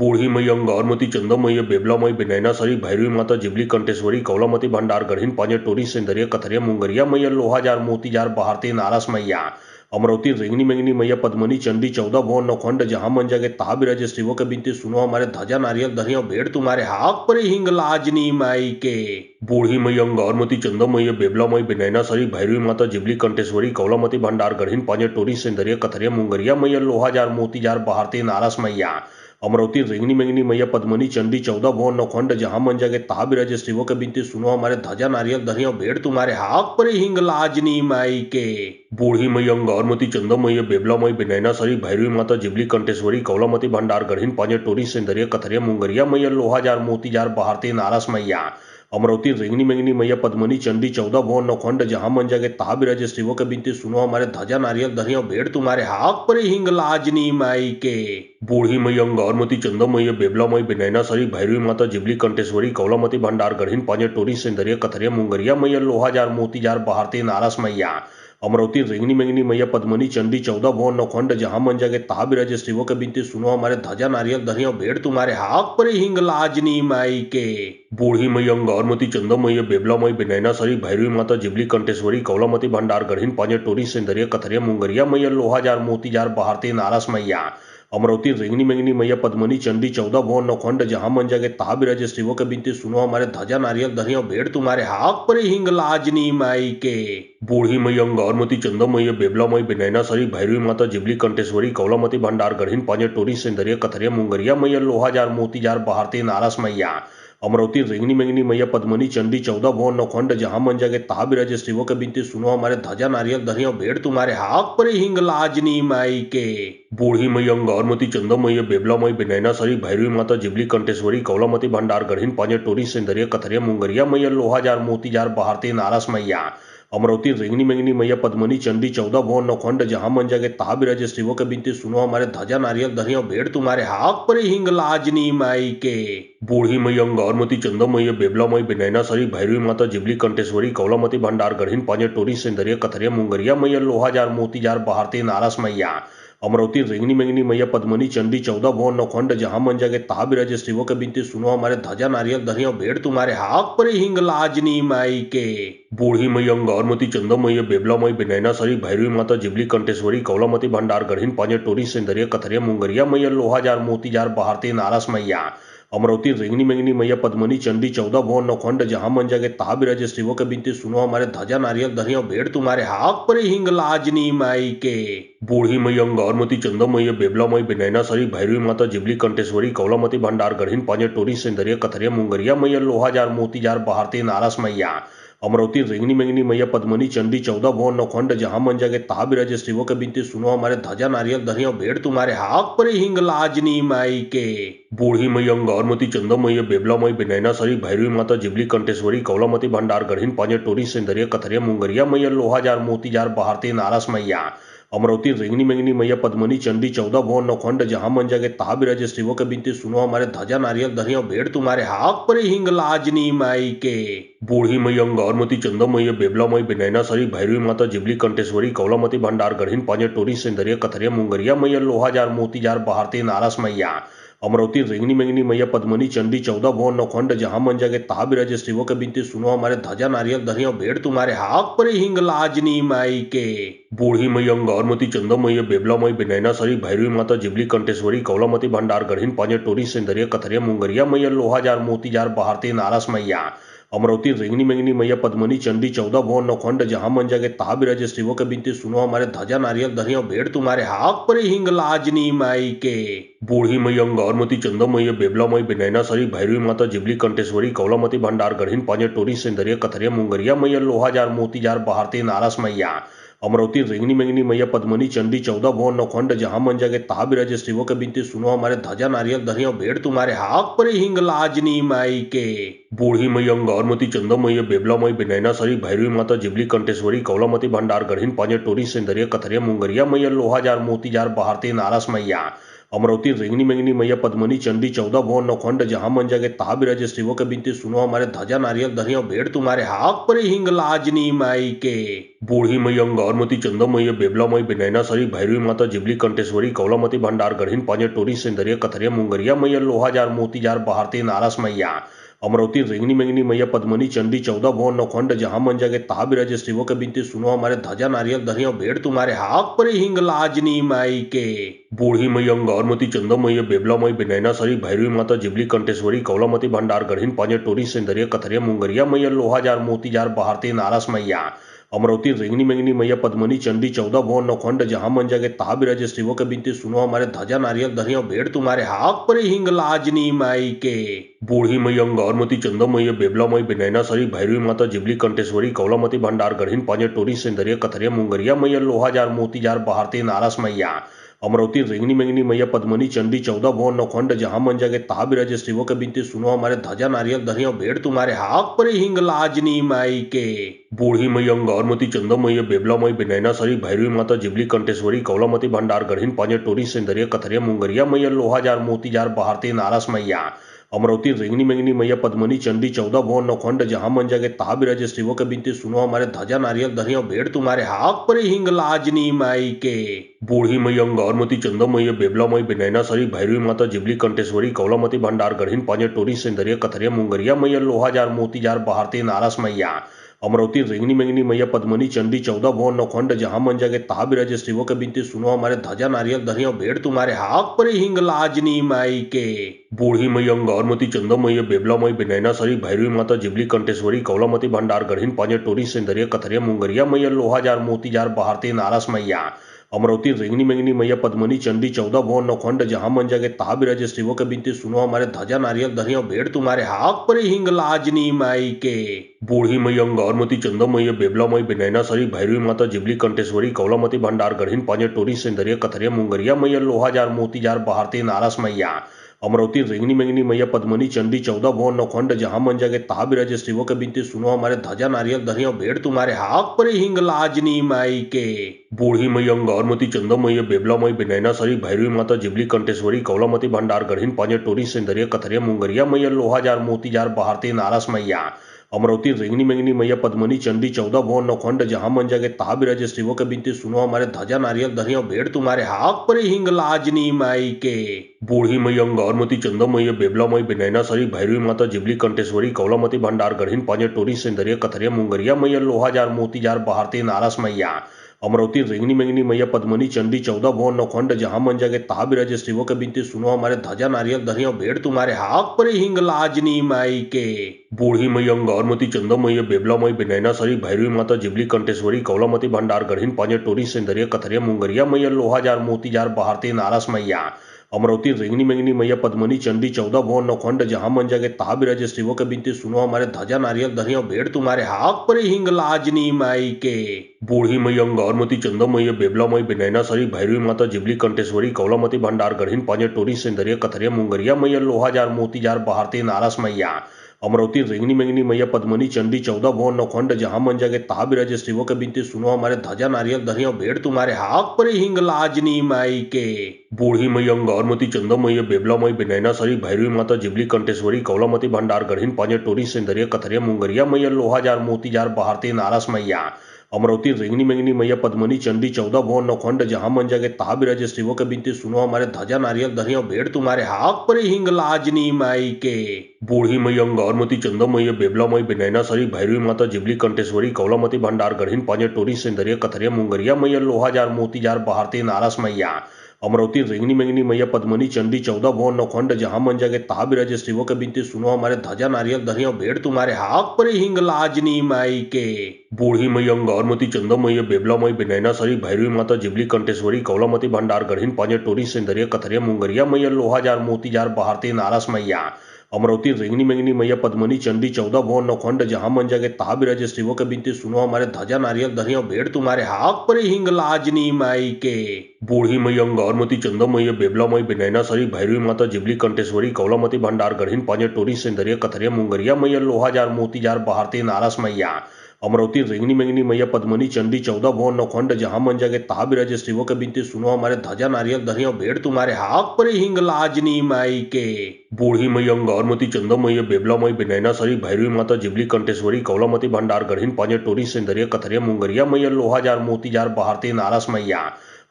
बूढ़ी मैया अंगारमती चंदा मैया बेबला मई बिनैना सरी भैरवी माता जिबली कंटेश्वरी कौलामती भंडार गढ़ीन पांजे टोरी सिंदरिया कथरिया मुंगरिया मैया लोहा जार मोती जार बहारती नारस मैया अमरावती रेंगनी मेंगनी मैया पद्मनी चंडी 14 भुवन नौखंड जहां मन जगे तहा बिराजे शिवो के बिनती सुनो हमारे ध्वजा नारियल धरिया भेड़ तुम्हारे हाक पर हिंग लाजनी माई के बूढ़ी मैया अंगारमती चंदा मैया बेबला मई बिनैना सरी भैरवी माता जिबली कंटेश्वरी कौलामती भंडार गढ़ीन पांजे टोरी सिंदरिया कथरिया मुंगरिया मैया लोहा जार मोती जार बहारती नारस मैया अमरावती रेंगनी मेंगनी मैया पद्मनी चंडी 14 भुवन नौखंड जहां मन जगे तहा बिराजे शिवो के बिनती सुनो हमारे ध्वजा नारियल धरिया भेड़ तुम्हारे हाक पर हिंग लाजनी माई के बूढ़ी मैया अंगारमती चंदा मैया बेबला मई बिनैना सरी भैरवी माता जिबली कंटेश्वरी कौलामती भंडार गढ़ीन पांजे टोरी सिंदरिया कथरिया मुंगरिया मैया लोहा जार मोती जार बहारती नारस मैया अमरावती रेंगनी मेंगनी मैया पद्मनी चंडी 14 भुवन नौखंड जहां मन जगे तहा बिराजे शिवो के बिनती सुनो हमारे ध्वजा नारियल धरिया भेड़ तुम्हारे हाक पर हिंग लाजनी माई के बूढ़ी मैया अंगारमती चंदा मैया बेबला मई बिनैना सरी भैरवी माता जिबली कंटेश्वरी कौलामती भंडार गढ़ीन पांजे टोरी सिंदरिया कथरिया मुंगरिया मैया लोहा जार मोती जार बहारती नारस मैया अमरावती रेंगनी मेंगनी मैया पद्मनी चंडी 14 भुवन नौखंड जहां मन जगे तहा बिराजे शिवो के बिनती सुनो हमारे ध्वजा नारियल धरिया भेड़ तुम्हारे हाक पर हिंग लाजनी माई के बूढ़ी मैया अंगारमती चंदा मैया बेबला मई बिनैना सरी भैरवी माता जिबली कंटेश्वरी कौलामती भंडार गढ़ीन पांजे टोरी सिंदरिया कथरिया मुंगरिया मैया लोहा जार मोती जार बहारती नारस मैया अमरावती रेंगनी मेंगनी मैया पद्मनी चंडी 14 भुवन नौखंड जहां मन जगे तहा बिराजे शिवो के बिनती सुनो हमारे ध्वजा नारियल धरिया भेड़ तुम्हारे हाक पर हिंग लाजनी माई के बूढ़ी मैया अंगारमती चंदा मैया बेबला मई बिनैना सरी भैरवी माता जिबली कंटेश्वरी कौलामती भंडार गढ़ीन पांजे टोरी सिंदरिया कथरिया मुंगरिया मैया लोहा जार मोती जार बहारती नारस मैया अमरावती रेंगनी मेंगनी मैया पद्मनी चंडी 14 भुवन नौखंड जहां मन जगे तहा बिराजे शिवो के बिनती सुनो हमारे ध्वजा नारियल धरिया भेड़ तुम्हारे हाक पर हिंग लाजनी माई के बूढ़ी मैया अंगारमती चंदा मैया बेबला मई बिनैना सरी भैरवी माता जिबली कंटेश्वरी कौलामती भंडार गढ़ीन पांजे टोरी सिंदरिया कथरिया मुंगरिया मैया लोहा जार मोती जार बहारती नारस मैया अमरावती रेंगनी मेंगनी मैया पद्मनी चंडी 14 भुवन नौखंड जहां मन जगे तहा बिराजे शिवो के बिनती सुनो हमारे ध्वजा नारियल धरिया भेड़ तुम्हारे हाक पर हिंग लाजनी माई के बूढ़ी मैया अंगारमती चंदा मैया बेबला मई बिनैना सरी भैरवी माता जिबली कंटेश्वरी कौलामती भंडार गढ़ीन पांजे टोरी सिंदरिया कथरिया मुंगरिया मैया लोहा जार मोती जार बहारती नारस मैया अमरावती रेंगनी मेंगनी मैया पद्मनी चंडी 14 भुवन नौखंड जहां मन जगे तहा बिराजे शिवो के बिनती सुनो हमारे ध्वजा नारियल धरिया भेड़ तुम्हारे हाक पर हिंग लाजनी माई के बूढ़ी मई अंगारमती चंदमई बेबलामई बिनैना सरी भैरवी माता जिबली कंटेश्वरी कौलामती भंडार गढ़ीन पांजे टोरी सिंदरिया कथरिया मुंगरिया मैया लोहाजार मोतीजार बहारती नारास मैया अमरावती रेंगनी मेंगनी मैया पद्मनी चंडी 14 भुवन नौखंड जहां मन जगे तहा बिराजे शिवो के बिनती सुनो हमारे ध्वजा नारियल धरिया भेड़ तुम्हारे हाक पर हिंग लाजनी माई के बूढ़ी मई अंगारमती चंदमई बेबलामई बिनैना सरी भैरवी माता जिबली कंटेश्वरी कौलामती भंडार गढ़ीन पांजे टोरी सिंदरिया कथरिया मुंगरिया मैया लोहाजार मोतीजार बहारती नारास मैया अमरावती रेंगनी मेंगनी मैया पद्मनी चंडी 14 भुवन नौखंड जहां मन जगे तहा बिराजे शिवो के बिनती सुनो हमारे ध्वजा नारियल धरिया भेड़ तुम्हारे हाक पर हिंग लाजनी माई के बूढ़ी मई अंगारमती चंदमई बेबलामई बिनैना सरी भैरवी माता जिबली कंटेश्वरी कौलामती भंडार गढ़ीन पांजे टोरी सिंदरिया कथरिया मुंगरिया मैया लोहाजार मोतीजार बहारती नारास मैया अमरावती रेंगनी मेंगनी मैया पद्मनी चंडी 14 भुवन नौखंड जहां मन जगे तहा बिराजे शिवो के बिनती सुनो हमारे ध्वजा नारियल धरिया भेड़ तुम्हारे हाक पर हिंग लाजनी माई के बूढ़ी मई अंगारमती चंदमई बेबलामई बिनैना सरी भैरवी माता जिबली कंटेश्वरी कौलामती भंडार गढ़ीन पांजे टोरी सिंदरिया कथरिया मुंगरिया मैया लोहाजार मोतीजार बहारती नारास मैया अमरावती रेंगनी मेंगनी मैया पद्मनी चंडी 14 भुवन नौखंड जहां मन जगे तहा बिराजे शिवो के बिनती सुनो हमारे ध्वजा नारियल धरिया भेड़ तुम्हारे हाक पर हिंग लाजनी माई के बूढ़ी मई अंगारमती चंदमई बेबलामई बिनैना सरी भैरवी माता जिबली कंटेश्वरी कौलामती भंडार गढ़ीन पांजे टोरी सिंदरिया कथरिया मुंगरिया मैया लोहाजार मोतीजार बहारती नारास मैया अमरावती रेंगनी मेंगनी मैया पद्मनी चंडी 14 भुवन नौखंड जहां मन जगे तहा बिराजे शिवो के बिनती सुनो हमारे ध्वजा नारियल धरिया भेड़ तुम्हारे हाक पर हिंग लाजनी माई के बूढ़ी मई अंगारमती चंदमई बेबलामई बिनैना सरी भैरवी माता जिबली कंटेश्वरी कौलामती भंडार गढ़ीन पांजे टोरी सिंदरिया कथरिया मुंगरिया मैया लोहाजार मोतीजार बहारती नारास मैया अमरावती रेंगनी मेंगनी मैया पद्मनी चंडी 14 भुवन नौखंड जहां मन जगे तहा बिराजे शिवो के बिनती सुनो हमारे ध्वजा नारियल धरिया भेड़ तुम्हारे हाक पर हिंग लाजनी माई के बूढ़ी मई अंगारमती चंदमई बेबलामई बिनैना सरी भैरवी माता जिबली कंटेश्वरी कौलामती भंडार गढ़ीन पांजे टोरी सिंदरिया कथरिया मुंगरिया मैया लोहाजार मोतीजार बहारती नारास मैया अमरावती रेंगनी मेंगनी मैया पद्मनी चंडी 14 भुवन नौखंड जहां मन जगे तहा बिराजे शिवो के बिनती सुनो हमारे ध्वजा नारियल धरिया भेड़ तुम्हारे हाक पर हिंग लाजनी माई के बूढ़ी मई अंगारमती चंदमई बेबलामई बिनैना सरी भैरवी माता जिबली कंटेश्वरी कौलामती भंडार गढ़ीन पांजे टोरी सिंदरिया कथरिया मुंगरिया मैया लोहाजार मोतीजार बहारती नारास मैया अमरावती रेंगनी मेंगनी मैया पद्मनी चंडी 14 भुवन नौखंड जहां मन जगे तहा बिराजे शिवो के बिनती सुनो हमारे ध्वजा नारियल धरिया भेड़ तुम्हारे हाक पर हिंग लाजनी माई के बूढ़ी मई अंगारमती चंदमई बेबलामई बिनैना सरी भैरवी माता जिबली कंटेश्वरी कौलामती भंडार गढ़ीन पांजे टोरी सिंदरिया कथरिया मुंगरिया मैया लोहाजार मोतीजार बहारती नारास मैया अमरावती रेंगनी मेंगनी मैया पद्मनी चंडी 14 भुवन नौखंड जहां मन जगे तहा बिराजे शिवो के बिनती सुनो हमारे ध्वजा नारियल धरिया भेड़ तुम्हारे हाक पर हिंग लाजनी माई के बूढ़ी मई अंगारमती चंदमई बेबलामई बिनैना सरी भैरवी माता जिबली कंटेश्वरी कौलामती भंडार गढ़ीन पांजे टोरी सिंदरिया कथरिया मुंगरिया मैया लोहाजार मोतीजार बहारती नारास मैया अमरावती रेंगनी मेंगनी मैया पद्मनी चंडी 14 भुवन नौखंड जहां मन जगे तहा बिराजे शिवो के बिनती सुनो हमारे ध्वजा नारियल धरिया भेड़ तुम्हारे हाक पर हिंग लाजनी माई के बूढ़ी मई अंगारमती चंदमई बेबलामई बिनैना सरी भैरवी माता जिबली कंटेश्वरी कौलामती भंडार गढ़ीन पांजे टोरी सिंदरिया कथरिया मुंगरिया मैया लोहाजार मोतीजार बहारती नारास मैया अमरावती रेंगनी मेंगनी मैया पद्मनी चंडी 14 भुवन नौखंड जहां मन जगे तहा बिराजे शिवो के बिनती सुनो हमारे ध्वजा नारियल धरिया भेड़ तुम्हारे हाक पर हिंग लाजनी माई के बूढ़ी मई अंगारमती चंदमई बेबलामई बिनैना सरी भैरवी माता जिबली कंटेश्वरी कौलामती भंडार गढ़ीन पांजे टोरी सिंदरिया कथरिया मुंगरिया मैया लोहाजार मोतीजार बहारती नारास मैया अमरावती रेंगनी मेंगनी मैया पद्मनी चंडी 14 भुवन नौखंड जहां मन जगे तहा बिराजे शिवो के बिनती सुनो हमारे ध्वजा नारियल धरिया भेड़ तुम्हारे हाक पर हिंग लाजनी माई के बूढ़ी मई अंगारमती चंदमई बेबलामई बिनैना सरी भैरवी माता जिबली कंटेश्वरी कौलामती भंडार गढ़ीन पांजे टोरी सिंदरिया कथरिया मुंगरिया मैया लोहाजार मोतीजार बहारती नारास मैया अमरावती रेंगनी मेंगनी मैया पद्मनी चंडी 14 भुवन नौखंड जहां मन जगे तहा बिराजे शिवो के बिनती सुनो हमारे ध्वजा नारियल धरिया भेड़ तुम्हारे हाक पर हिंग लाजनी माई के बूढ़ी मई अंगारमती चंदमई बेबलामई बिनैना सरी भैरवी माता जिबली कंटेश्वरी कौलामती भंडार गढ़ीन पांजे टोरी सिंदरिया कथरिया मुंगरिया मैया लोहाजार मोतीजार बहारती नारास मैया अमरावती रेंगनी मेंगनी मैया पद्मनी चंडी 14 भुवन नौखंड जहां मन जगे तहा बिराजे शिवो के बिनती सुनो हमारे ध्वजा नारियल धरिया भेड़ तुम्हारे हाक पर हिंग लाजनी माई के बूढ़ी मई अंगारमती चंदमई बेबलामई बिनैना सरी भैरवी माता जिबली कंटेश्वरी कौलामती भंडार गढ़ीन पांजे टोरी सिंदरिया कथरिया मुंगरिया मैया लोहाजार मोतीजार बहारती नारास मैया अमरावती रेंगनी मेंगनी मैया पद्मनी चंडी 14 भुवन नौखंड जहां मन जगे तहा बिराजे शिवो के बिनती सुनो हमारे ध्वजा नारियल धरिया भेड़ तुम्हारे हाक पर हिंग लाजनी माई के बूढ़ी मई अंगारमती चंदमई बेबलामई बिनैना सरी भैरवी माता जिबली कंटेश्वरी कौलामती भंडार गढ़ीन पांजे टोरी सिंदरिया कथरिया मुंगरिया मैया लोहाजार मोतीजार बहारती नारस मैया अमरावती रेंगनी मेंगनी मैया पद्मनी चंडी 14 भुवन नौखंड जहां मन जगे तहा बिराजे शिवो के बिनती सुनो हमारे ध्वजा नारियल धरिया भेड़ तुम्हारे हाक पर हिंग लाजनी माई के बूढ़ी मई अंगारमती चंदमई बेबलामई बिनैना सरी भैरवी माता जिबली कंटेश्वरी कौलामती भंडार गढ़ीन पांजे टोरी सिंदरिया कथरिया मुंगरिया मैया लोहाजार मोतीजार बहारती नारस मैया अमरावती रेंगनी मेंगनी मैया पद्मनी चंडी 14 भुवन नौखंड जहां मन जगे तहा बिराजे शिवो के बिनती सुनो हमारे ध्वजा नारियल धरिया भेड़ तुम्हारे हाक पर हिंग लाजनी माई के बूढ़ी मई अंगारमती चंदमई बेबलामई बिनैना सरी भैरवी माता जिबली कंटेश्वरी कौलामती भंडार गढ़ीन पांजे टोरी सिंदरिया कथरिया मुंगरिया मैया लोहाजार मोतीजार बहारती नारस मैया अमरावती रेंगनी मेंगनी मैया पद्मनी चंडी 14 भुवन नौखंड जहां मन जगे तहा बिराजे शिवो के बिनती सुनो हमारे ध्वजा नारियल धरिया भेड़ तुम्हारे हाक पर हिंग लाजनी माई के बूढ़ी मई अंगारमती चंदमई बेबलामई बिनैना सरी भैरवी माता जिबली कंटेश्वरी कौलामती भंडार गढ़ीन पांजे टोरी सिंदरिया कथरिया मुंगरिया मैया लोहाजार मोतीजार बहारती नारस मैया अमरावती रेंगनी मेंगनी मैया पद्मनी चंडी 14 भुवन नौखंड जहां मन जगे तहा बिराजे शिवो के बिनती सुनो हमारे ध्वजा नारियल धरिया भेड़ तुम्हारे हाक पर हिंग लाजनी माई के बूढ़ी मई अंगारमती चंदमई बेबलामई बिनैना सरी भैरवी माता जिबली कंटेश्वरी कौलामती भंडार गढ़ीन पांजे टोरी सिंदरिया कथरिया मुंगरिया मैया लोहाजार मोतीजार बहारती नारस मैया अमरावती रेंगनी मेंगनी मैया पद्मनी चंडी 14 भुवन नौखंड जहां मन जगे तहा बिराजे शिवो के बिनती सुनो हमारे ध्वजा नारियल धरिया भेड़ तुम्हारे हाक पर हिंग लाजनी माई के बूढ़ी मई अंगारमती चंदमई बेबलामई बिनैना सरी भैरवी माता जिबली कंटेश्वरी कौलामती भंडार गढ़ीन पांजे टोरी सिंदरिया कथरिया मुंगरिया मैया लोहाजार मोतीजार बहारती नारस मैया अमरावती रेंगनी मेंगनी मैया पद्मनी चंडी 14 भुवन नौखंड जहां मन जगे तहा बिराजे शिवो के बिनती सुनो हमारे ध्वजा नारियल धरिया भेड़ तुम्हारे हाक पर हिंग लाजनी माई के बूढ़ी मई अंगारमती चंदमई बेबलामई बिनैना सरी भैरवी माता जिबली कंटेश्वरी कौलामती भंडार गढ़ीन पांजे टोरी सिंदरिया कथरिया मुंगरिया मैया लोहाजार मोतीजार बहारती नारस मैया अमरावती रेंगनी मेंगनी मैया पद्मनी चंडी 14 भुवन नौखंड जहां मन जगे तहा बिराजे शिवो के बिनती सुनो हमारे ध्वजा नारियल धरिया भेड़ तुम्हारे हाक पर हिंग लाजनी माई के बूढ़ी मई अंगारमती चंदमई बेबलामई बिनैना सरी भैरवी माता जिबली कंटेश्वरी कौलामती भंडार गढ़ीन पांजे टोरी सिंदरिया कथरिया मुंगरिया मैया लोहाजार मोतीजार बहारती नारस मैया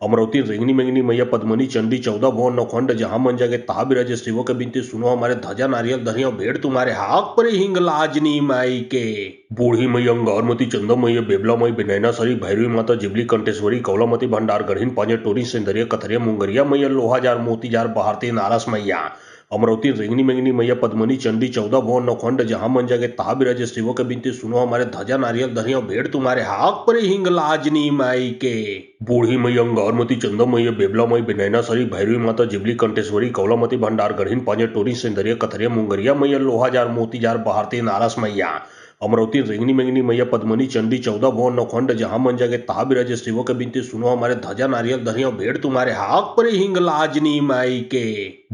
अमरावती रेंगनी मेंगनी मैया पद्मनी चंडी 14 भुवन नौखंड जहां मन जगे तहा बिराजे शिवो के बिनती सुनो हमारे ध्वजा नारियल धरिया भेड़ तुम्हारे हाक पर हिंग लाजनी माई के बूढ़ी मई अंगारमती चंदमई बेबलामई बिनैना सरी भैरवी माता जिबली कंटेश्वरी कौलामती भंडार गढ़ीन पांजे टोरी सिंदरिया कथरिया मुंगरिया मैया लोहाजार मोतीजार बहारती नारस मैया अमरावती रेंगनी मेंगनी मैया पद्मनी चंडी 14 भुवन नौखंड जहां मन जगे तहा बिराजे शिवो के बिनती सुनो हमारे ध्वजा नारियल धरिया भेड़ तुम्हारे हाक पर हिंग लाजनी माई के बूढ़ी मई अंगारमती चंदमई बेबलामई बिनैना सरी भैरवी माता जिबली कंटेश्वरी कौलामती भंडार गढ़ीन पांजे टोरी सिंदरिया कथरिया मुंगरिया मैया लोहाजार मोतीजार बहारती नारस मैया अमरावती रेंगनी मेंगनी मैया पद्मनी चंडी 14 भुवन नौखंड जहां मन जगे तहा बिराजे शिवो के बिनती सुनो हमारे ध्वजा नारियल धरिया भेड़ तुम्हारे हाक पर हिंग लाजनी माई के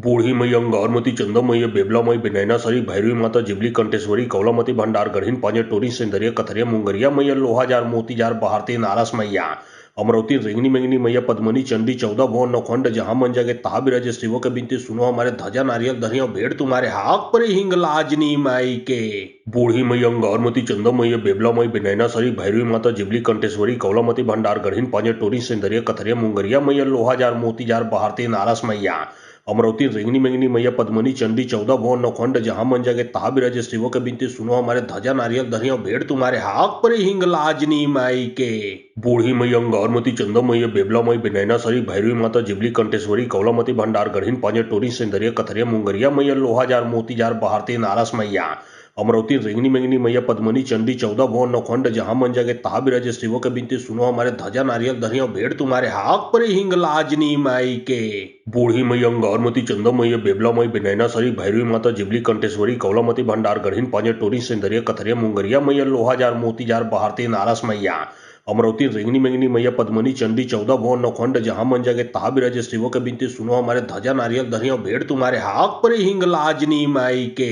बूढ़ी मई अंगारमती चंदमई बेबलामई बिनैना सरी भैरवी माता जिबली कंटेश्वरी कौलामती भंडार गढ़ीन पांजे टोरी सिंदरिया कथरिया मुंगरिया मैया लोहाजार मोतीजार बहारती नारस मैया अमरावती रेंगनी मेंगनी मैया पद्मनी चंडी 14 भुवन नौखंड जहां मन जगे तहा बिराजे शिवो के बिनती सुनो हमारे ध्वजा नारियल धरिया भेड़ तुम्हारे हाक पर हिंग लाजनी माई के बूढ़ी मई अंगारमती चंदमई बेबलामई बिनैना सरी भैरवी माता जिबली कंटेश्वरी कौलामती भंडार गढ़ीन पांजे टोरी सिंदरिया कथरिया मुंगरिया मैया लोहाजार मोतीजार बहारती नारस मैया अमरावती रेंगनी मेंगनी मैया पद्मनी चंडी 14 भुवन नौखंड जहां मन जगे तहा बिराजे शिवो के बिनती सुनो हमारे ध्वजा नारियल धरिया भेड़ तुम्हारे हाक पर हिंग लाजनी माई के बूढ़ी मई अंगारमती चंदमई बेबलामई बिनैना सरी भैरवी माता जिबली कंटेश्वरी कौलामती भंडार गढ़ीन पांजे टोरी सिंदरिया कथरिया मुंगरिया मैया लोहाजार मोतीजार बहारती नारस मैया अमरावती रेंगनी मेंगनी मैया पद्मनी चंडी 14 भुवन नौखंड जहां मन जगे तहा बिराजे शिवो के बिनती सुनो हमारे ध्वजा नारियल धरिया भेड़ तुम्हारे हाक पर हिंग लाजनी माई के बूढ़ी मई अंगारमती चंदमई बेबलामई बिनैना सरी भैरवी माता जिबली कंटेश्वरी कौलामती भंडार गढ़ीन पांजे टोरी सिंदरिया कथरिया मुंगरिया मैया लोहाजार मोतीजार बहारती नारस मैया अमरावती रेंगनी मेंगनी मैया पद्मनी चंडी 14 भुवन नौखंड जहां मन जगे तहा बिराजे शिवो के बिनती सुनो हमारे ध्वजा नारियल धरिया भेड़ तुम्हारे हाक पर हिंग लाजनी माई के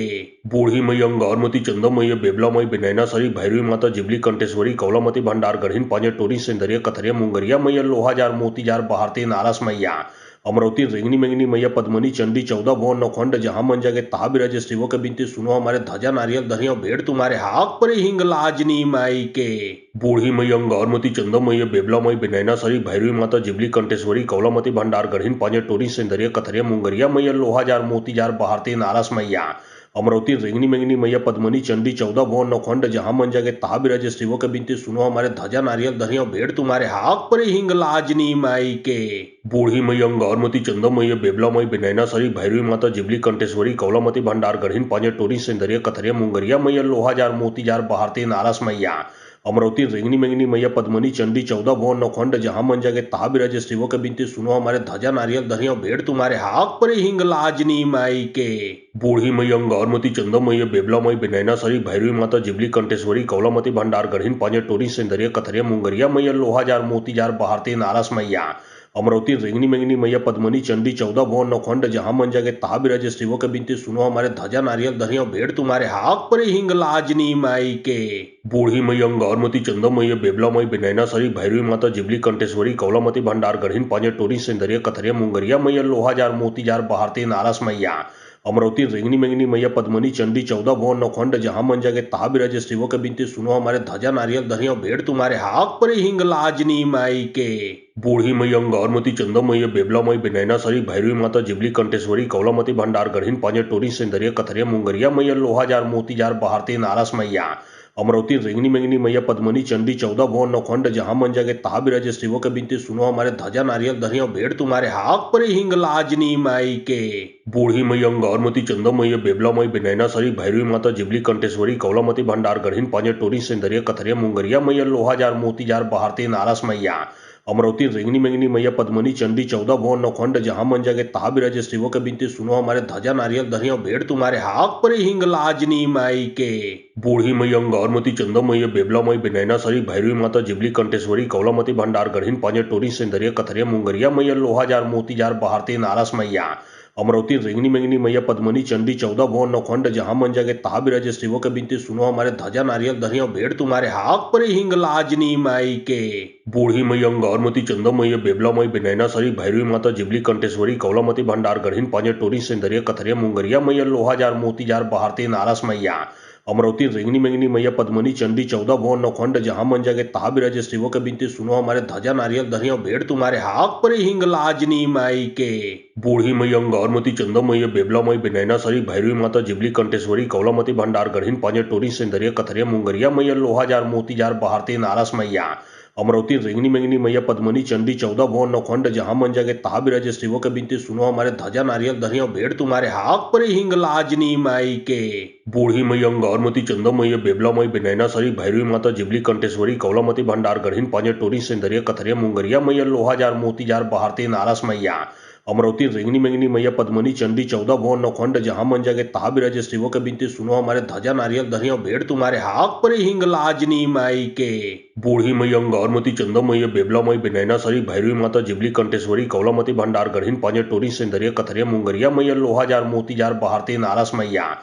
बूढ़ी मई अंगारमती चंदमई बेबलामई बिनैना सरी भैरवी माता जिबली कंटेश्वरी कौलामती भंडार गढ़ीन पांजे टोरी सिंदरिया कथरिया मुंगरिया मैया लोहाजार मोतीजार बहारती नारस मैया अमरावती रेंगनी मेंगनी मैया पद्मनी चंडी 14 भुवन नौखंड जहां मन जगे तहा बिराजे शिवो के बिनती सुनो हमारे ध्वजा नारियल धरिया भेड़ तुम्हारे हाक पर हिंग लाजनी माई के। बूढ़ी मई अंगारमती चंदमई बेबलामई बिनैना सरी भैरवी माता जिबली कंटेश्वरी कौलामती भंडार गढ़ीन पांजे टोरी सेंदरिया कथरिया मुंगरिया मैया लोहाजार मोतीजार बहारती नारास मैया। अमरावती रेंगनी मेंगनी मैया पद्मनी चंडी 14 भुवन नौखंड जहां मन जगे तहा बिराजे शिवो के बिनती सुनो हमारे ध्वजा नारियल धरिया भेड़ तुम्हारे हाक पर हिंग लाजनी माई के। बूढ़ी मई अंगारमती चंदमई बेबलामई बिनैना सरी भैरवी माता जिबली कंटेश्वरी कौलामती भंडार गढ़ीन पांजे टोरी सेंदरिया कथरिया मुंगरिया मैया लोहाजार मोतीजार बहारती नारास मैया। अमरावती रेंगनी मेंगनी मैया पद्मनी चंडी 14 भुवन नौखंड जहां मन जगे तहा बिराजे शिवो के बिनती सुनो हमारे ध्वजा नारियल धरिया भेड़ तुम्हारे हाक पर हिंग लाजनी माई के। बूढ़ी मई अंगारमती चंदमई बेबलामई बिनैना सरी भैरवी माता जिबली कंटेश्वरी कौलामती भंडार गढ़ीन पांजे टोरी सेंदरिया कथरिया मुंगरिया मैया लोहाजार मोतीजार बहारती नारास मैया। अमरावती रेंगनी मेंगनी मैया पद्मनी चंडी 14 भुवन नौखंड जहां मन जगे तहा बिराजे शिवो के बिनती सुनो हमारे ध्वजा नारियल धरिया भेड़ तुम्हारे हाक पर हिंग लाजनी माई के। बूढ़ी मई अंगारमती चंदमई बेबलामई बिनैना सरी भैरवी माता जिबली कंटेश्वरी कौलामती भंडार गढ़ीन पांजे टोरी सेंदरिया कथरिया मुंगरिया मैया लोहाजार मोतीजार बहारती नारास मैया। अमरावती रेंगनी मेंगनी मैया पद्मनी चंडी 14 भुवन नौखंड जहां मन जगे तहा बिराजे शिवो के बिनती सुनो हमारे ध्वजा नारियल धरिया भेड़ तुम्हारे हाक पर हिंग लाजनी माई के। बूढ़ी मई अंगारमती चंदमई बेबलामई बिनैना सरी भैरवी माता जिबली कंटेश्वरी कौलामती भंडार गढ़ीन पांजे टोरी सेंदरिया कथरिया मुंगरिया मैया लोहाजार मोतीजार बहारती नारास मैया। अमरावती रेंगनी मेंगनी मैया पद्मनी चंडी 14 भुवन नौखंड जहां मन जगे तहा बिराजे शिवो के बिनती सुनो हमारे ध्वजा नारियल धरिया भेड़ तुम्हारे हाक पर हिंग लाजनी माई के। बूढ़ी मई अंगारमती चंदमई बेबलामई बिनैना सरी भैरवी माता जिबली कंटेश्वरी कौलामती भंडार गढ़ीन पांजे टोरी सेंदरिया कथरिया मुंगरिया मैया लोहाजार मोतीजार बहारती नारास मैया। अमरावती रेंगनी मेंगनी मैया पद्मनी चंडी 14 भुवन नौखंड जहां मन जगे तहा बिराजे शिवो के बिनती सुनो हमारे ध्वजा नारियल धरिया भेड़ तुम्हारे हाक पर हिंग लाजनी माई के। बूढ़ी मई अंगारमती चंदमई बेबलामई बिनैना सरी भैरवी माता जिबली कंटेश्वरी कौलामती भंडार गढ़ीन पांजे टोरी सेंदरिया कथरिया मुंगरिया मैया लोहाजार मोतीजार बहारती नारास मैया। अमरावती रेंगनी मेंगनी मैया पद्मनी चंडी 14 भुवन नौखंड जहां मन जगे तहा बिराजे शिवो के बिनती सुनो हमारे ध्वजा नारियल धरिया भेड़ तुम्हारे हाक पर हिंग लाजनी माई के। बूढ़ी मई अंगारमती चंदमई बेबलामई बिनैना सरी भैरवी माता जिबली कंटेश्वरी कौलामती भंडार गढ़ीन पांजे टोरी सेंदरिया कथरिया मुंगरिया मैया लोहाजार मोतीजार बहारती नारास मैया। अमरावती रेंगनी मेंगनी मैया पद्मनी चंडी 14 भुवन नौखंड जहां मन जगे तहा बिराजे शिवो के बिनती सुनो हमारे ध्वजा नारियल धरिया भेड़ तुम्हारे हाक पर हिंग लाजनी माई के। बूढ़ी मई अंगारमती चंदमई बेबलामई बिनैना सरी भैरवी माता जिबली कंटेश्वरी कौलामती भंडार गढ़ीन पांजे टोरी सेंदरिया कथरिया मुंगरिया मैया लोहाजार मोतीजार बहारती नारास मैया। अमरावती रेंगनी मेंगनी मैया पद्मनी चंडी 14 भुवन नौखंड जहां मन जगे तहा बिराजे शिवो के बिनती सुनो हमारे ध्वजा नारियल धरिया भेड़ तुम्हारे हाक पर हिंग लाजनी माई के। बूढ़ी मई अंगारमती चंदमई बेबलामई बिनैना सरी भैरवी माता जिबली कंटेश्वरी कौलामती भंडार गढ़ीन पांजे टोरी सेंदरिया कथरिया मुंगरिया मैया लोहाजार मोतीजार बहारती नारास मैया। अमरावती रेंगनी मेंगनी मैया पद्मनी चंडी 14 भुवन नौखंड जहां मन जगे तहा बिराजे शिवो के बिनती सुनो हमारे ध्वजा नारियल धरिया भेड़ तुम्हारे हाक पर हिंग लाजनी माई के। बूढ़ी मई अंगारमती चंदमई बेबलामई बिनैना सरी भैरवी माता जिबली कंटेश्वरी कौलामती भंडार गढ़ीन पांजे टोरी सेंदरिया कथरिया मुंगरिया मैया लोहाजार मोतीजार बहारती नारास मैया।